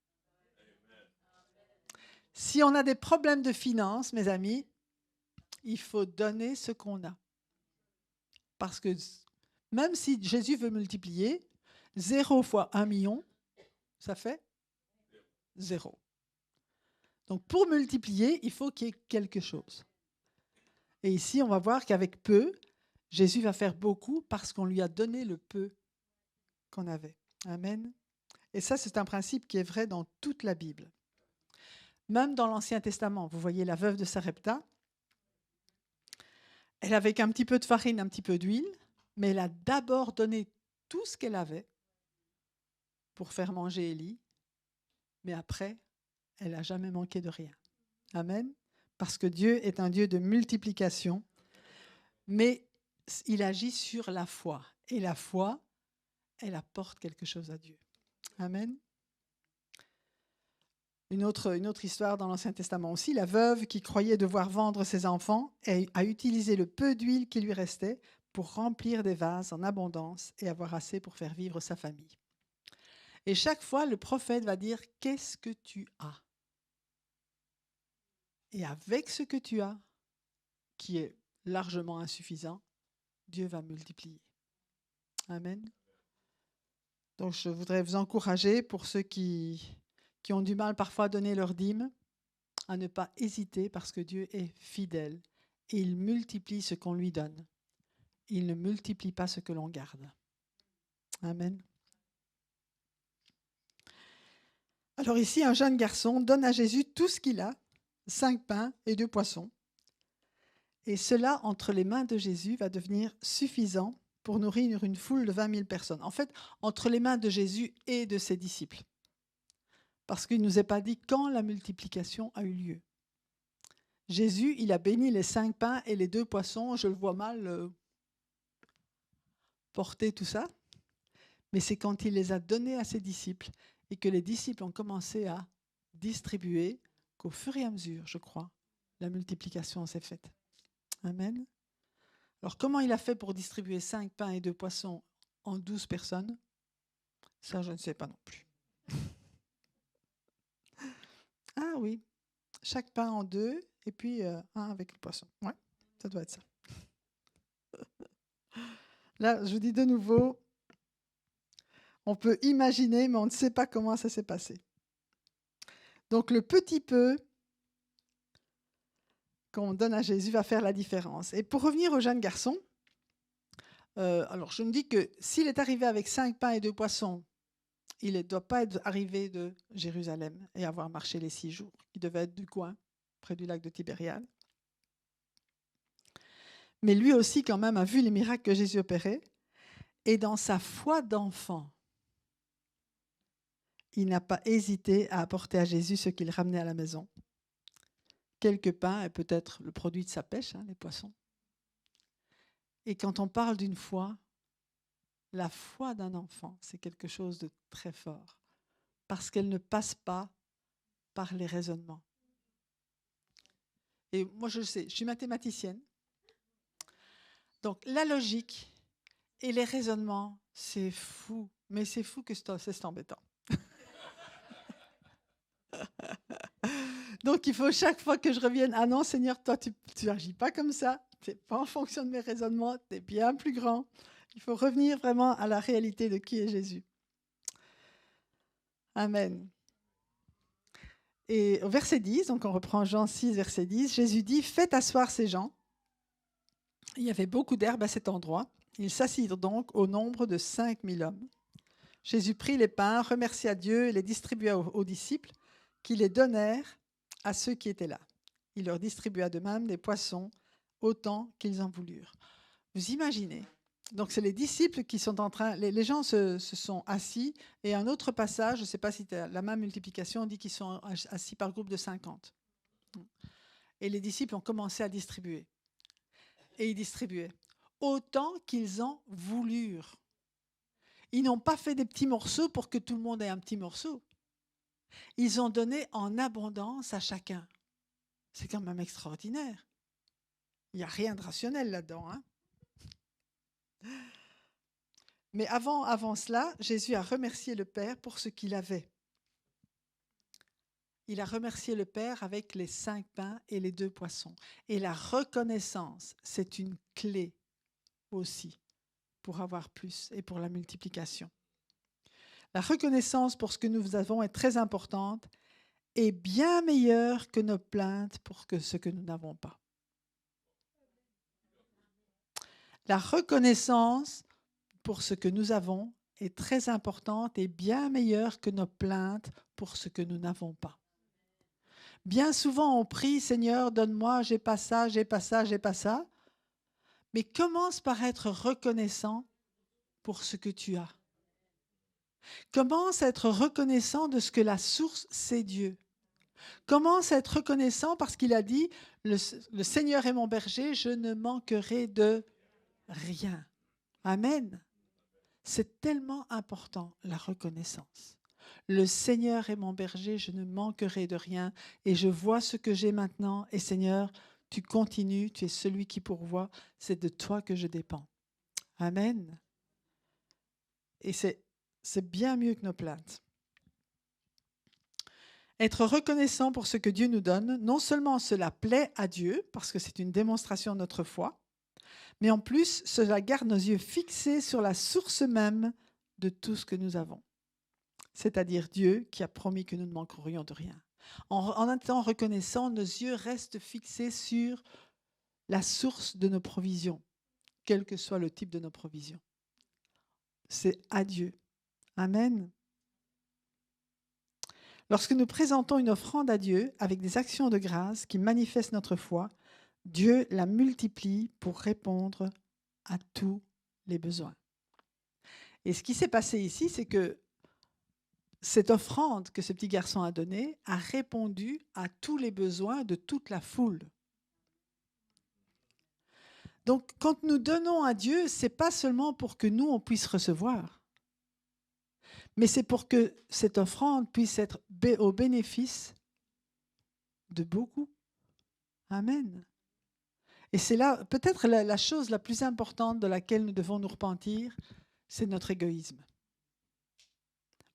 Si on a des problèmes de finances, mes amis, il faut donner ce qu'on a. Parce que même si Jésus veut multiplier, 0 fois 1 million, ça fait 0. Donc, pour multiplier, il faut qu'il y ait quelque chose. Et ici, on va voir qu'avec peu, Jésus va faire beaucoup parce qu'on lui a donné le peu qu'on avait. Amen. Et ça, c'est un principe qui est vrai dans toute la Bible. Même dans l'Ancien Testament, vous voyez la veuve de Sarepta, Elle avait qu'un petit peu de farine, un petit peu d'huile, mais elle a d'abord donné tout ce qu'elle avait pour faire manger Élie, mais après, elle n'a jamais manqué de rien. Amen. Parce que Dieu est un Dieu de multiplication, mais il agit sur la foi. Et la foi, elle apporte quelque chose à Dieu. Amen. Une autre histoire dans l'Ancien Testament aussi, la veuve qui croyait devoir vendre ses enfants a utilisé le peu d'huile qui lui restait pour remplir des vases en abondance et avoir assez pour faire vivre sa famille. Et chaque fois, le prophète va dire « Qu'est-ce que tu as ?» Et avec ce que tu as, qui est largement insuffisant, Dieu va multiplier. Amen. Donc je voudrais vous encourager, pour ceux qui ont du mal parfois à donner leur dîme, à ne pas hésiter parce que Dieu est fidèle et il multiplie ce qu'on lui donne. Il ne multiplie pas ce que l'on garde. Amen. Alors ici, un jeune garçon donne à Jésus tout ce qu'il a, 5 pains et 2 poissons. Et cela, entre les mains de Jésus, va devenir suffisant pour nourrir une foule de 20 000 personnes. En fait, entre les mains de Jésus et de ses disciples. Parce qu'il ne nous est pas dit quand la multiplication a eu lieu. Jésus, il a béni les 5 pains et les 2 poissons. Je le vois mal porter tout ça. Mais c'est quand il les a donnés à ses disciples et que les disciples ont commencé à distribuer qu'au fur et à mesure, je crois, la multiplication s'est faite. Amen. Alors, comment il a fait pour distribuer 5 pains et 2 poissons en 12 personnes? Ça, je ne sais pas non plus. Ah oui, chaque pain en 2 et puis un avec le poisson. Ouais, ça doit être ça. Là, je vous dis de nouveau, on peut imaginer, mais on ne sait pas comment ça s'est passé. Donc, le petit peu qu'on donne à Jésus va faire la différence. Et pour revenir au jeune garçon, alors je me dis que s'il est arrivé avec 5 pains et 2 poissons, il ne doit pas être arrivé de Jérusalem et avoir marché les 6 jours. Il devait être du coin, près du lac de Tibériade. Mais lui aussi, quand même, a vu les miracles que Jésus opérait. Et dans sa foi d'enfant, il n'a pas hésité à apporter à Jésus ce qu'il ramenait à la maison. Quelques pains et peut-être le produit de sa pêche, les poissons. Et quand on parle d'une foi, la foi d'un enfant, c'est quelque chose de très fort. Parce qu'elle ne passe pas par les raisonnements. Et moi, je le sais, je suis mathématicienne. Donc, la logique et les raisonnements, c'est fou. Mais c'est fou que c'est embêtant. Donc, il faut chaque fois que je revienne, ah non, Seigneur, toi, tu n'agis pas comme ça. Tu n'es pas en fonction de mes raisonnements. Tu es bien plus grand. Il faut revenir vraiment à la réalité de qui est Jésus. Amen. Et au verset 10, donc on reprend Jean 6, verset 10, Jésus dit « Faites asseoir ces gens. » Il y avait beaucoup d'herbe à cet endroit. Ils s'assirent donc au nombre de 5 000 hommes. Jésus prit les pains, remercia Dieu et les distribua aux disciples, qui les donnèrent à ceux qui étaient là. Il leur distribua de même des poissons, autant qu'ils en voulurent. Vous imaginez? Donc c'est les disciples qui sont en train... Les gens se sont assis, et un autre passage, je ne sais pas si c'est la même multiplication, dit qu'ils sont assis par groupe de 50. Et les disciples ont commencé à distribuer. Et ils distribuaient autant qu'ils en voulurent. Ils n'ont pas fait des petits morceaux pour que tout le monde ait un petit morceau. Ils ont donné en abondance à chacun. C'est quand même extraordinaire. Il n'y a rien de rationnel là-dedans. Mais avant cela, Jésus a remercié le Père pour ce qu'il avait. Il a remercié le Père avec les 5 pains et les 2 poissons. Et la reconnaissance, c'est une clé aussi pour avoir plus et pour la multiplication. La reconnaissance pour ce que nous avons est très importante et bien meilleure que nos plaintes pour ce que nous n'avons pas. La reconnaissance pour ce que nous avons est très importante et bien meilleure que nos plaintes pour ce que nous n'avons pas. Bien souvent, on prie, Seigneur, donne-moi, j'ai pas ça, j'ai pas ça, j'ai pas ça. Mais commence par être reconnaissant pour ce que tu as. Commence à être reconnaissant de ce que la source, c'est Dieu. Commence à être reconnaissant parce qu'il a dit, le Seigneur est mon berger, je ne manquerai de rien. Amen. C'est tellement important, la reconnaissance. Le Seigneur est mon berger, je ne manquerai de rien et je vois ce que j'ai maintenant. Et Seigneur, tu continues, tu es celui qui pourvoit, c'est de toi que je dépends. Amen. Et c'est bien mieux que nos plaintes. Être reconnaissant pour ce que Dieu nous donne, non seulement cela plaît à Dieu, parce que c'est une démonstration de notre foi, mais en plus, cela garde nos yeux fixés sur la source même de tout ce que nous avons. C'est-à-dire Dieu qui a promis que nous ne manquerions de rien. En étant reconnaissant, nos yeux restent fixés sur la source de nos provisions, quel que soit le type de nos provisions. C'est à Dieu. Amen. Lorsque nous présentons une offrande à Dieu avec des actions de grâce qui manifestent notre foi, Dieu la multiplie pour répondre à tous les besoins. Et ce qui s'est passé ici, c'est que cette offrande que ce petit garçon a donnée a répondu à tous les besoins de toute la foule. Donc, quand nous donnons à Dieu, ce n'est pas seulement pour que nous, on puisse recevoir, mais c'est pour que cette offrande puisse être au bénéfice de beaucoup. Amen. Et c'est là, peut-être la chose la plus importante de laquelle nous devons nous repentir, c'est notre égoïsme.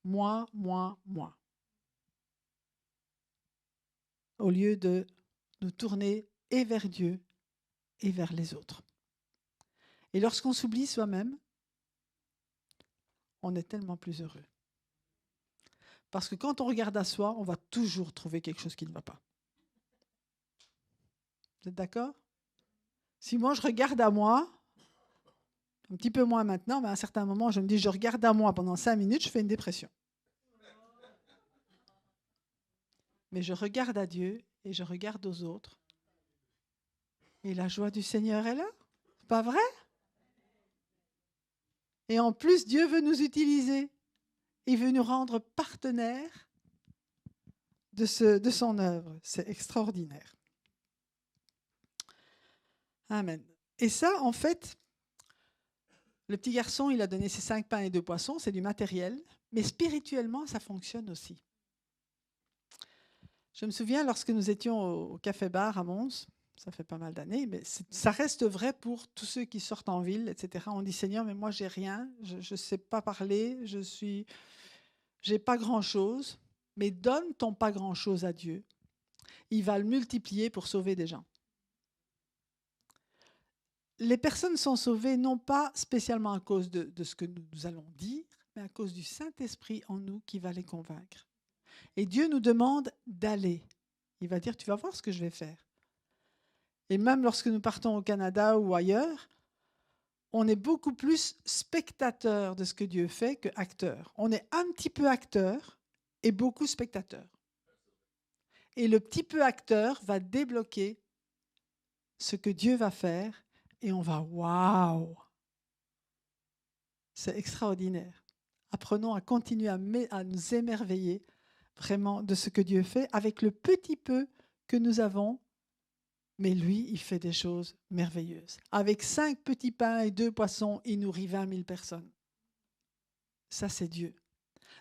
Moi, moi, moi. Au lieu de nous tourner et vers Dieu et vers les autres. Et lorsqu'on s'oublie soi-même, on est tellement plus heureux. Parce que quand on regarde à soi, on va toujours trouver quelque chose qui ne va pas. Vous êtes d'accord? Si moi je regarde à moi, un petit peu moins maintenant, mais à un certain moment, je me dis, je regarde à moi pendant 5 minutes, je fais une dépression. Mais je regarde à Dieu et je regarde aux autres. Et la joie du Seigneur est là. C'est pas vrai? Et en plus, Dieu veut nous utiliser. Il veut nous rendre partenaires de son œuvre. C'est extraordinaire. Amen. Et ça, en fait, le petit garçon, il a donné ses 5 pains et 2 poissons, c'est du matériel, mais spirituellement, ça fonctionne aussi. Je me souviens, lorsque nous étions au café-bar à Mons, ça fait pas mal d'années, mais ça reste vrai pour tous ceux qui sortent en ville, etc. On dit, Seigneur, mais moi, j'ai rien, je ne sais pas parler, j'ai pas grand-chose, mais donne ton pas grand-chose à Dieu. Il va le multiplier pour sauver des gens. Les personnes sont sauvées non pas spécialement à cause de ce que nous allons dire, mais à cause du Saint-Esprit en nous qui va les convaincre. Et Dieu nous demande d'aller. Il va dire, tu vas voir ce que je vais faire. Et même lorsque nous partons au Canada ou ailleurs, on est beaucoup plus spectateur de ce que Dieu fait que acteur. On est un petit peu acteur et beaucoup spectateur. Et le petit peu acteur va débloquer ce que Dieu va faire et on va, waouh! C'est extraordinaire. Apprenons à continuer à nous émerveiller vraiment de ce que Dieu fait avec le petit peu que nous avons. Mais lui, il fait des choses merveilleuses. Avec 5 petits pains et 2 poissons, il nourrit 20 000 personnes. Ça, c'est Dieu.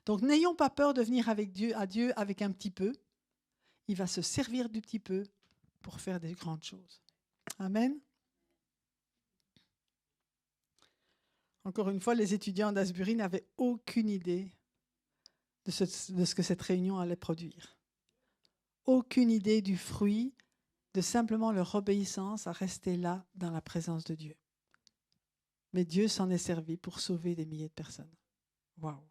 Donc, n'ayons pas peur de venir à Dieu avec un petit peu. Il va se servir du petit peu pour faire des grandes choses. Amen. Encore une fois, les étudiants d'Asbury n'avaient aucune idée de ce que cette réunion allait produire. Aucune idée du fruit de simplement leur obéissance à rester là dans la présence de Dieu. Mais Dieu s'en est servi pour sauver des milliers de personnes. Waouh!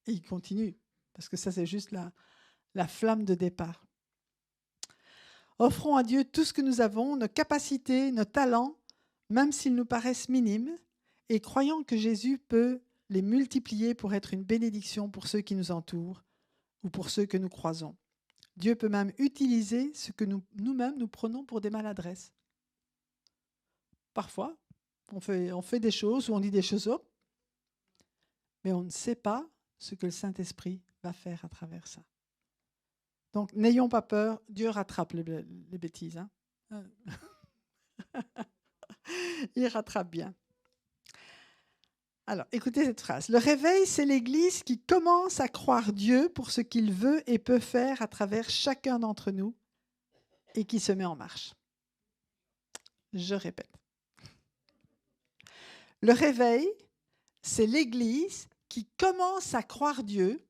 Et il continue, parce que ça c'est juste la flamme de départ. Offrons à Dieu tout ce que nous avons, nos capacités, nos talents, même s'ils nous paraissent minimes, et croyons que Jésus peut les multiplier pour être une bénédiction pour ceux qui nous entourent ou pour ceux que nous croisons. Dieu peut même utiliser ce que nous-mêmes nous prenons pour des maladresses. Parfois, On fait des choses ou on dit des choses, mais on ne sait pas ce que le Saint-Esprit va faire à travers ça. Donc, n'ayons pas peur, Dieu rattrape les bêtises. Hein. Il rattrape bien. Alors, écoutez cette phrase. Le réveil, c'est l'Église qui commence à croire Dieu pour ce qu'il veut et peut faire à travers chacun d'entre nous et qui se met en marche. Je répète. Le réveil, c'est l'Église qui commence à croire Dieu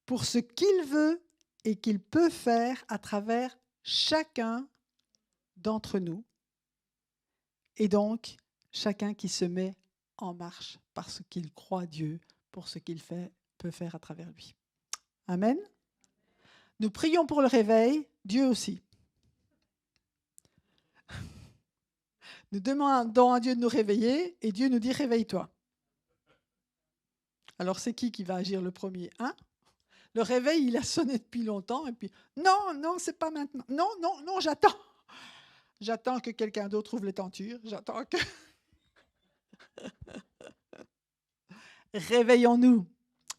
pour ce qu'il veut et qu'il peut faire à travers chacun d'entre nous. Et donc, chacun qui se met en marche parce qu'il croit Dieu pour ce qu'il peut faire à travers lui. Amen. Nous prions pour le réveil, Dieu aussi. Nous demandons à Dieu de nous réveiller et Dieu nous dit « réveille-toi ». Alors, c'est qui va agir le premier, hein? Le réveil, il a sonné depuis longtemps, et puis « non, c'est pas maintenant. Non, j'attends. J'attends que quelqu'un d'autre ouvre les tentures. J'attends que... » Réveillons-nous.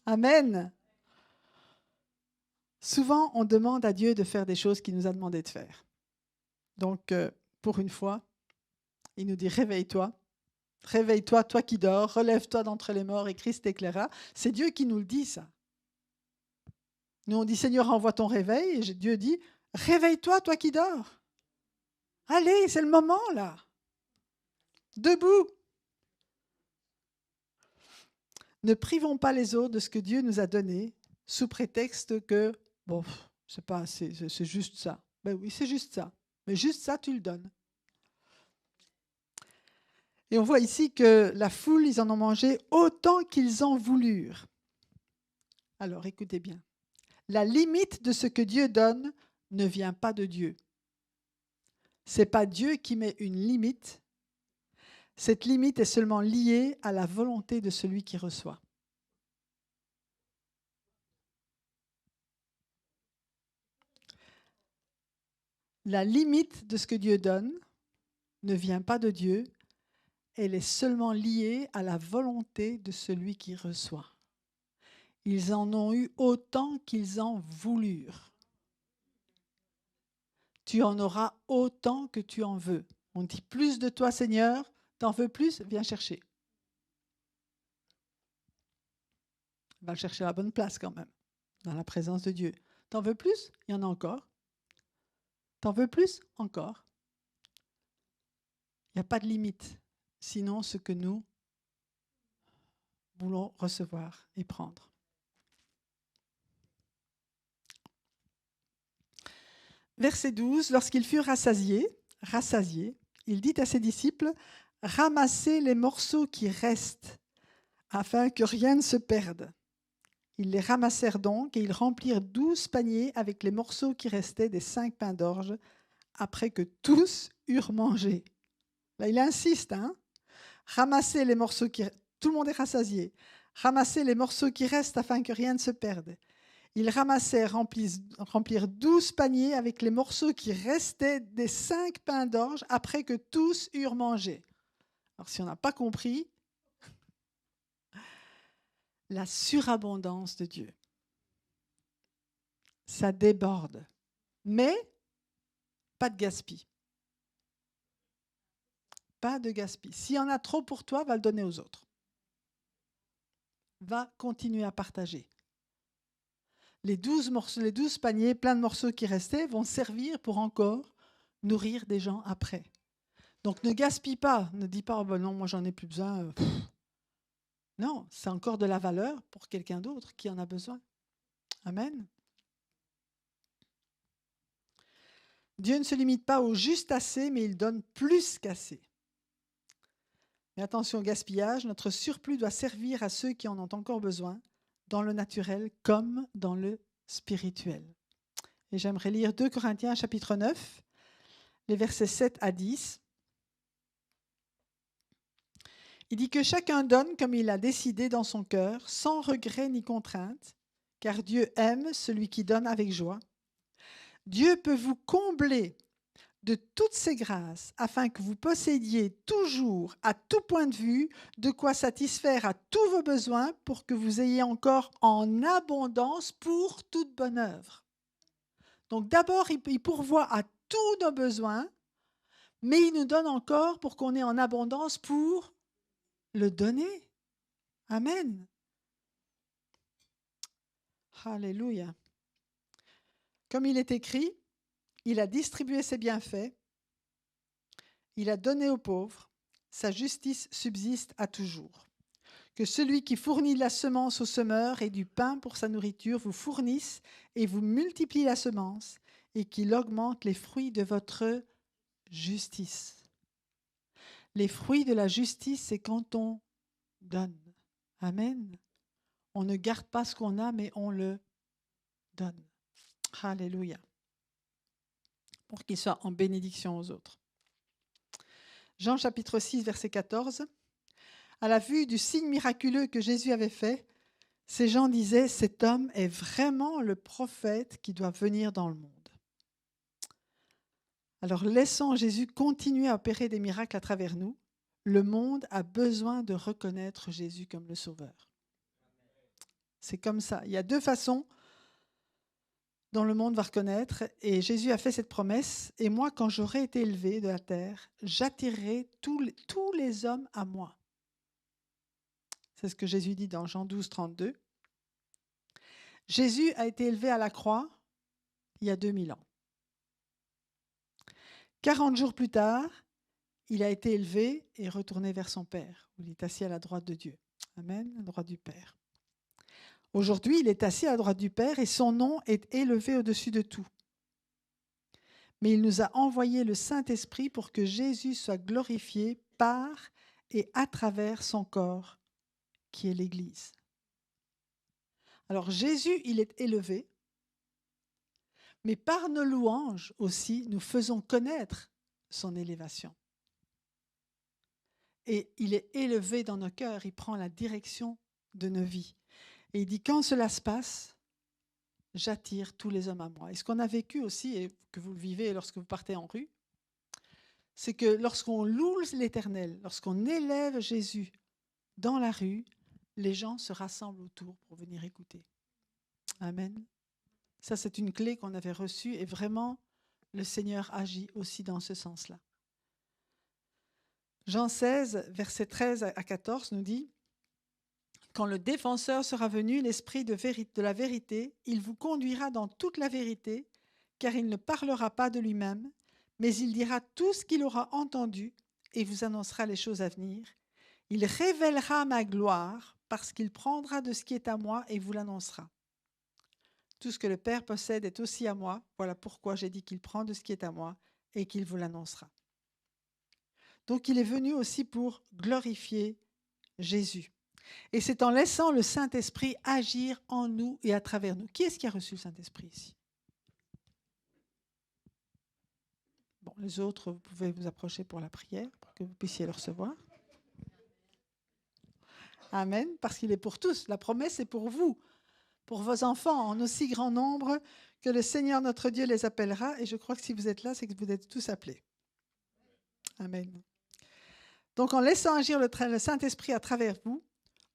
Amen. Souvent, on demande à Dieu de faire des choses qu'il nous a demandé de faire. Donc, pour une fois, il nous dit « réveille-toi. Réveille-toi, toi qui dors. Relève-toi d'entre les morts et Christ t'éclairera. » C'est Dieu qui nous le dit, ça. Nous, on dit, Seigneur, envoie ton réveil. Et Dieu dit, réveille-toi, toi qui dors. Allez, c'est le moment, là. Debout. Ne privons pas les autres de ce que Dieu nous a donné, sous prétexte que, bon, c'est juste ça. Ben oui, c'est juste ça. Mais juste ça, tu le donnes. Et on voit ici que la foule, ils en ont mangé autant qu'ils en voulurent. Alors, écoutez bien. La limite de ce que Dieu donne ne vient pas de Dieu. Ce n'est pas Dieu qui met une limite. Cette limite est seulement liée à la volonté de celui qui reçoit. La limite de ce que Dieu donne ne vient pas de Dieu. Elle est seulement liée à la volonté de celui qui reçoit. Ils en ont eu autant qu'ils en voulurent. Tu en auras autant que tu en veux. On dit plus de toi, Seigneur. T'en veux plus? Viens chercher. Va le chercher à la bonne place quand même, dans la présence de Dieu. T'en veux plus? Il y en a encore. T'en veux plus? Encore. Il n'y a pas de limite, sinon ce que nous voulons recevoir et prendre. Verset 12, lorsqu'ils furent rassasiés, il dit à ses disciples, « Ramassez les morceaux qui restent, afin que rien ne se perde. » Ils les ramassèrent donc, et ils remplirent 12 paniers avec les morceaux qui restaient des 5 pains d'orge, après que tous eurent mangé. Là, il insiste, hein. Ramassez les morceaux qui... Tout le monde est rassasié. Ramassez les morceaux qui restent, afin que rien ne se perde. Ils remplirent 12 paniers avec les morceaux qui restaient des 5 pains d'orge après que tous eurent mangé. Alors, si on n'a pas compris, la surabondance de Dieu, ça déborde. Mais, pas de gaspille. Pas de gaspille. S'il y en a trop pour toi, va le donner aux autres. Va continuer à partager. Les 12 paniers, plein de morceaux qui restaient, vont servir pour encore nourrir des gens après. Donc ne gaspille pas, ne dis pas oh ben non, moi j'en ai plus besoin. Non, c'est encore de la valeur pour quelqu'un d'autre qui en a besoin. Amen. Dieu ne se limite pas au juste assez, mais il donne plus qu'assez. Mais attention au gaspillage, notre surplus doit servir à ceux qui en ont encore besoin, dans le naturel comme dans le spirituel. Et j'aimerais lire 2 Corinthiens chapitre 9, les versets 7 à 10. Il dit que chacun donne comme il a décidé dans son cœur, sans regret ni contrainte, car Dieu aime celui qui donne avec joie. Dieu peut vous combler de toutes ces grâces, afin que vous possédiez toujours, à tout point de vue, de quoi satisfaire à tous vos besoins, pour que vous ayez encore en abondance pour toute bonne œuvre. Donc d'abord, il pourvoit à tous nos besoins, mais il nous donne encore pour qu'on ait en abondance pour le donner. Amen. Alléluia. Comme il est écrit, il a distribué ses bienfaits, il a donné aux pauvres, sa justice subsiste à toujours. Que celui qui fournit de la semence au semeur et du pain pour sa nourriture vous fournisse et vous multiplie la semence et qu'il augmente les fruits de votre justice. Les fruits de la justice, c'est quand on donne. Amen. On ne garde pas ce qu'on a, mais on le donne. Alléluia. Pour qu'il soit en bénédiction aux autres. Jean chapitre 6, verset 14. À la vue du signe miraculeux que Jésus avait fait, ces gens disaient, cet homme est vraiment le prophète qui doit venir dans le monde. Alors laissons Jésus continuer à opérer des miracles à travers nous. Le monde a besoin de reconnaître Jésus comme le Sauveur. C'est comme ça. Il y a deux façons dont le monde va reconnaître, et Jésus a fait cette promesse. Et moi, quand j'aurai été élevé de la terre, j'attirerai tous les hommes à moi. C'est ce que Jésus dit dans Jean 12, 32. Jésus a été élevé à la croix il y a 2000 ans. 40 jours plus tard, il a été élevé et retourné vers son Père, où il est assis à la droite de Dieu. Amen, à la droite du Père. Aujourd'hui, il est assis à la droite du Père et son nom est élevé au-dessus de tout. Mais il nous a envoyé le Saint-Esprit pour que Jésus soit glorifié par et à travers son corps, qui est l'Église. Alors Jésus, il est élevé, mais par nos louanges aussi, nous faisons connaître son élévation. Et il est élevé dans nos cœurs, il prend la direction de nos vies. Et il dit, quand cela se passe, j'attire tous les hommes à moi. Et ce qu'on a vécu aussi, et que vous le vivez lorsque vous partez en rue, c'est que lorsqu'on loue l'Éternel, lorsqu'on élève Jésus dans la rue, les gens se rassemblent autour pour venir écouter. Amen. Ça, c'est une clé qu'on avait reçue et vraiment, le Seigneur agit aussi dans ce sens-là. Jean 16, versets 13 à 14 nous dit « Quand le défenseur sera venu, l'Esprit de la vérité, il vous conduira dans toute la vérité, car il ne parlera pas de lui-même, mais il dira tout ce qu'il aura entendu et vous annoncera les choses à venir. Il révélera ma gloire, parce qu'il prendra de ce qui est à moi et vous l'annoncera. Tout ce que le Père possède est aussi à moi. Voilà pourquoi j'ai dit qu'il prend de ce qui est à moi et qu'il vous l'annoncera. » Donc il est venu aussi pour glorifier Jésus. Et c'est en laissant le Saint-Esprit agir en nous et à travers nous. Qui est-ce qui a reçu le Saint-Esprit ici? Bon, les autres, vous pouvez vous approcher pour la prière, pour que vous puissiez le recevoir. Amen, parce qu'il est pour tous. La promesse est pour vous, pour vos enfants, en aussi grand nombre que le Seigneur notre Dieu les appellera. Et je crois que si vous êtes là, c'est que vous êtes tous appelés. Amen. Donc, en laissant agir le Saint-Esprit à travers vous,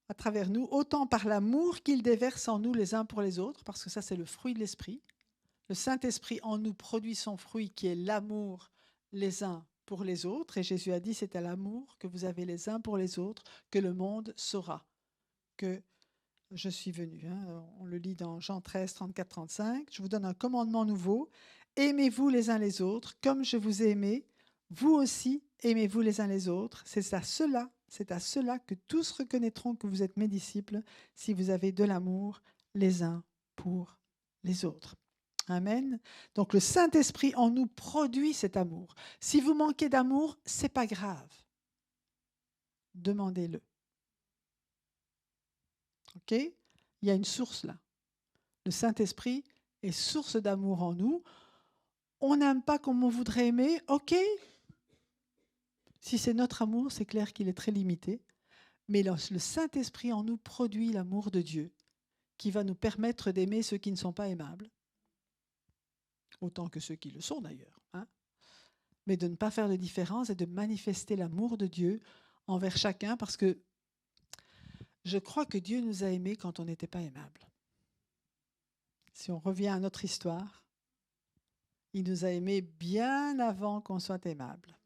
à travers nous, autant par l'amour qu'il déverse en nous les uns pour les autres, parce que ça, c'est le fruit de l'Esprit. Le Saint-Esprit en nous produit son fruit qui est l'amour les uns pour les autres. Et Jésus a dit, c'est à l'amour que vous avez les uns pour les autres que le monde saura que je suis venu. On le lit dans Jean 13, 34, 35. Je vous donne un commandement nouveau. Aimez-vous les uns les autres comme je vous ai aimé. Vous aussi, aimez-vous les uns les autres. C'est à cela que tous reconnaîtront que vous êtes mes disciples, si vous avez de l'amour les uns pour les autres. Amen. Donc le Saint-Esprit en nous produit cet amour. Si vous manquez d'amour, c'est pas grave. Demandez-le. OK? Il y a une source là. Le Saint-Esprit est source d'amour en nous. On n'aime pas comme on voudrait aimer. OK? Si c'est notre amour, c'est clair qu'il est très limité. Mais le Saint-Esprit en nous produit l'amour de Dieu qui va nous permettre d'aimer ceux qui ne sont pas aimables. Autant que ceux qui le sont d'ailleurs. mais de ne pas faire de différence et de manifester l'amour de Dieu envers chacun, parce que je crois que Dieu nous a aimés quand on n'était pas aimable. Si on revient à notre histoire, il nous a aimés bien avant qu'on soit aimable.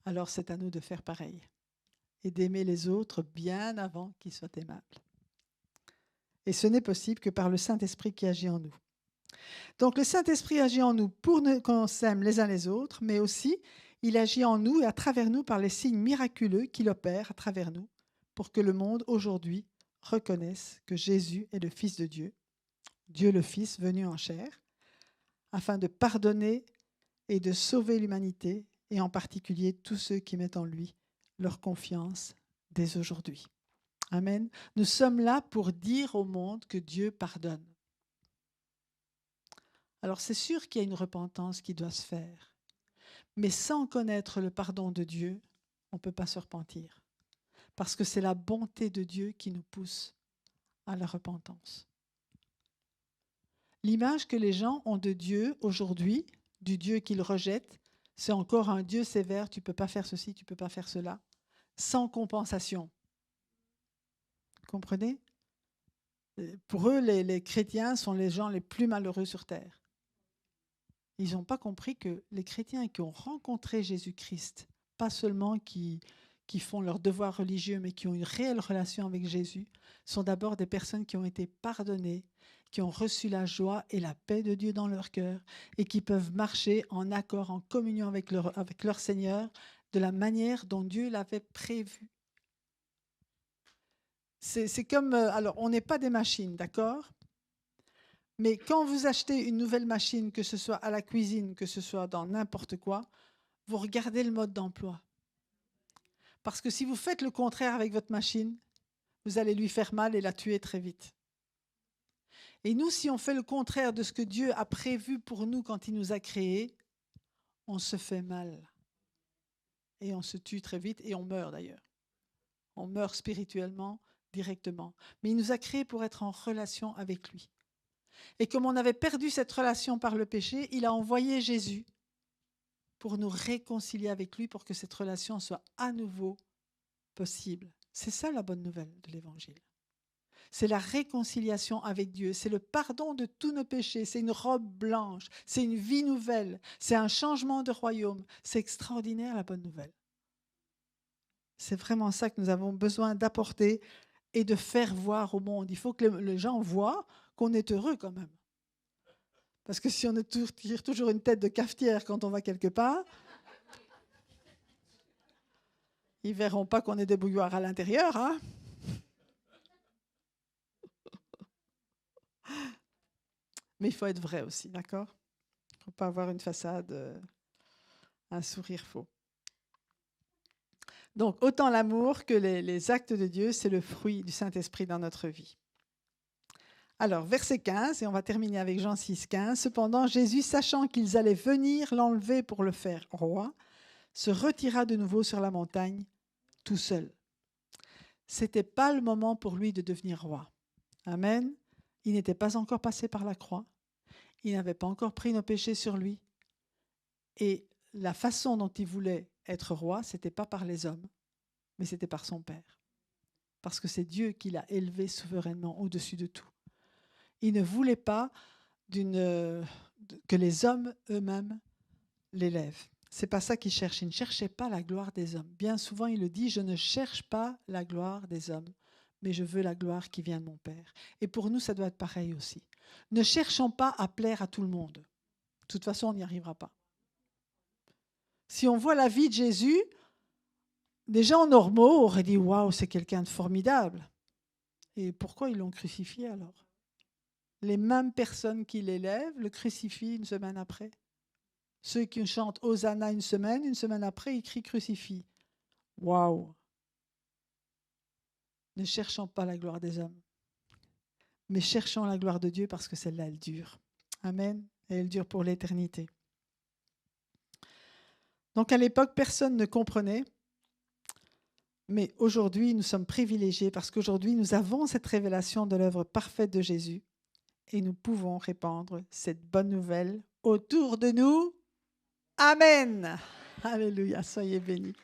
Alors c'est à nous de faire pareil et d'aimer les autres bien avant qu'ils soient aimables. Et ce n'est possible que par le Saint-Esprit qui agit en nous. Donc le Saint-Esprit agit en nous pour qu'on s'aime les uns les autres, mais aussi il agit en nous et à travers nous par les signes miraculeux qu'il opère à travers nous pour que le monde aujourd'hui reconnaisse que Jésus est le Fils de Dieu, Dieu le Fils venu en chair, afin de pardonner et de sauver l'humanité, et en particulier tous ceux qui mettent en lui leur confiance dès aujourd'hui. Amen. Nous sommes là pour dire au monde que Dieu pardonne. Alors c'est sûr qu'il y a une repentance qui doit se faire, mais sans connaître le pardon de Dieu, on ne peut pas se repentir, parce que c'est la bonté de Dieu qui nous pousse à la repentance. L'image que les gens ont de Dieu aujourd'hui, du Dieu qu'ils rejettent, c'est encore un Dieu sévère, tu ne peux pas faire ceci, tu ne peux pas faire cela, sans compensation. Vous comprenez ? Pour eux, les chrétiens sont les gens les plus malheureux sur terre. Ils n'ont pas compris que les chrétiens qui ont rencontré Jésus-Christ, pas seulement qui font leur devoir religieux, mais qui ont une réelle relation avec Jésus, sont d'abord des personnes qui ont été pardonnées, qui ont reçu la joie et la paix de Dieu dans leur cœur et qui peuvent marcher en accord, en communion avec leur Seigneur de la manière dont Dieu l'avait prévu. C'est comme, alors on n'est pas des machines, d'accord ? Mais quand vous achetez une nouvelle machine, que ce soit à la cuisine, que ce soit dans n'importe quoi, vous regardez le mode d'emploi. Parce que si vous faites le contraire avec votre machine, vous allez lui faire mal et la tuer très vite. Et nous, si on fait le contraire de ce que Dieu a prévu pour nous quand il nous a créés, on se fait mal. Et on se tue très vite et on meurt d'ailleurs. On meurt spirituellement, directement. Mais il nous a créés pour être en relation avec lui. Et comme on avait perdu cette relation par le péché, il a envoyé Jésus pour nous réconcilier avec lui, pour que cette relation soit à nouveau possible. C'est ça la bonne nouvelle de l'Évangile. C'est la réconciliation avec Dieu, c'est le pardon de tous nos péchés, c'est une robe blanche, c'est une vie nouvelle, c'est un changement de royaume. C'est extraordinaire la bonne nouvelle. C'est vraiment ça que nous avons besoin d'apporter et de faire voir au monde. Il faut que les gens voient qu'on est heureux quand même. Parce que si on tire toujours une tête de cafetière quand on va quelque part, ils ne verront pas qu'on est des bouilloires à l'intérieur, hein. Mais il faut être vrai aussi, d'accord ? Il ne faut pas avoir une façade, un sourire faux. Donc, autant l'amour que les actes de Dieu, c'est le fruit du Saint-Esprit dans notre vie. Alors, verset 15, et on va terminer avec Jean 6, 15. Cependant, Jésus, sachant qu'ils allaient venir l'enlever pour le faire roi, se retira de nouveau sur la montagne, tout seul. Ce n'était pas le moment pour lui de devenir roi. Amen. Il n'était pas encore passé par la croix. Il n'avait pas encore pris nos péchés sur lui. Et la façon dont il voulait être roi, ce n'était pas par les hommes, mais c'était par son Père. Parce que c'est Dieu qui l'a élevé souverainement au-dessus de tout. Il ne voulait pas que les hommes eux-mêmes l'élèvent. Ce n'est pas ça qu'il cherche. Il ne cherchait pas la gloire des hommes. Bien souvent, il le dit, je ne cherche pas la gloire des hommes, mais je veux la gloire qui vient de mon Père. Et pour nous, ça doit être pareil aussi. Ne cherchons pas à plaire à tout le monde. De toute façon, on n'y arrivera pas. Si on voit la vie de Jésus, des gens normaux auraient dit « Waouh, c'est quelqu'un de formidable ». Et pourquoi ils l'ont crucifié alors ? Les mêmes personnes qui l'élèvent le crucifient une semaine après. Ceux qui chantent « Hosanna » une semaine après, ils crient « Crucifie ». Waouh ! Ne cherchons pas la gloire des hommes, mais cherchons la gloire de Dieu parce que celle-là, elle dure. Amen. Et elle dure pour l'éternité. Donc à l'époque, personne ne comprenait. Mais aujourd'hui, nous sommes privilégiés parce qu'aujourd'hui, nous avons cette révélation de l'œuvre parfaite de Jésus et nous pouvons répandre cette bonne nouvelle autour de nous. Amen. Alléluia, soyez bénis.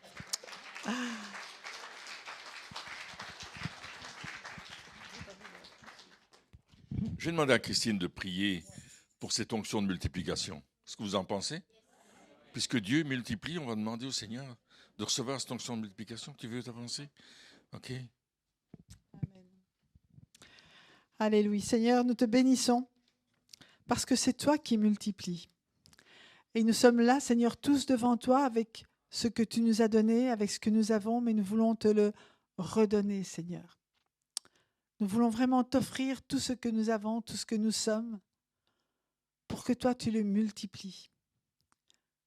Je vais demander à Christine de prier pour cette onction de multiplication. Qu'est-ce que vous en pensez? Puisque Dieu multiplie, on va demander au Seigneur de recevoir cette onction de multiplication. Tu veux t'avancer? OK. Amen. Alléluia. Seigneur, nous te bénissons parce que c'est toi qui multiplies. Et nous sommes là, Seigneur, tous devant toi avec ce que tu nous as donné, avec ce que nous avons, mais nous voulons te le redonner, Seigneur. Nous voulons vraiment t'offrir tout ce que nous avons, tout ce que nous sommes, pour que toi, tu le multiplies.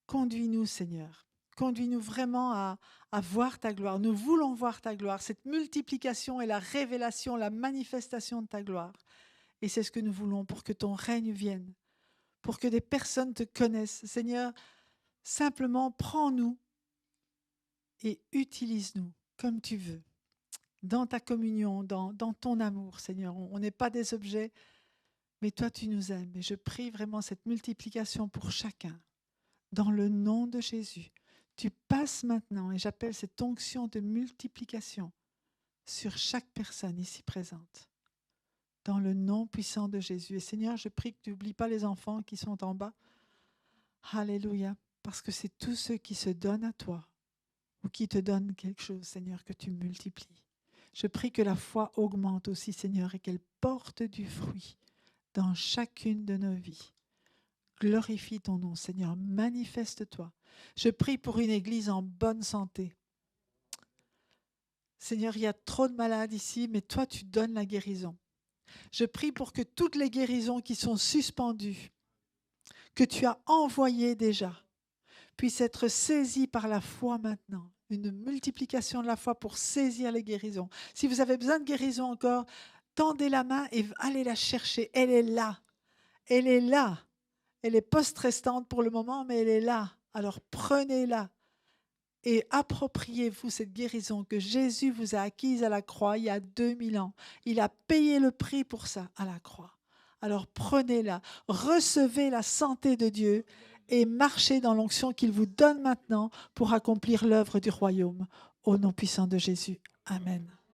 Conduis-nous, Seigneur. Conduis-nous vraiment à voir ta gloire. Nous voulons voir ta gloire. Cette multiplication est la révélation, la manifestation de ta gloire. Et c'est ce que nous voulons pour que ton règne vienne, pour que des personnes te connaissent. Seigneur, simplement prends-nous et utilise-nous comme tu veux, dans ta communion, dans ton amour, Seigneur. On n'est pas des objets, mais toi, tu nous aimes. Et je prie vraiment cette multiplication pour chacun. Dans le nom de Jésus, tu passes maintenant, et j'appelle cette onction de multiplication sur chaque personne ici présente. Dans le nom puissant de Jésus. Et Seigneur, je prie que tu n'oublies pas les enfants qui sont en bas. Alléluia. Parce que c'est tous ceux qui se donnent à toi ou qui te donnent quelque chose, Seigneur, que tu multiplies. Je prie que la foi augmente aussi, Seigneur, et qu'elle porte du fruit dans chacune de nos vies. Glorifie ton nom, Seigneur. Manifeste-toi. Je prie pour une église en bonne santé. Seigneur, il y a trop de malades ici, mais toi, tu donnes la guérison. Je prie pour que toutes les guérisons qui sont suspendues, que tu as envoyées déjà, puissent être saisies par la foi maintenant. Une multiplication de la foi pour saisir les guérisons. Si vous avez besoin de guérison encore, tendez la main et allez la chercher. Elle est là. Elle est là. Elle est post-restante pour le moment, mais elle est là. Alors prenez-la et appropriez-vous cette guérison que Jésus vous a acquise à la croix il y a 2000 ans. Il a payé le prix pour ça à la croix. Alors prenez-la, recevez la santé de Dieu et marchez dans l'onction qu'il vous donne maintenant pour accomplir l'œuvre du royaume. Au nom puissant de Jésus. Amen.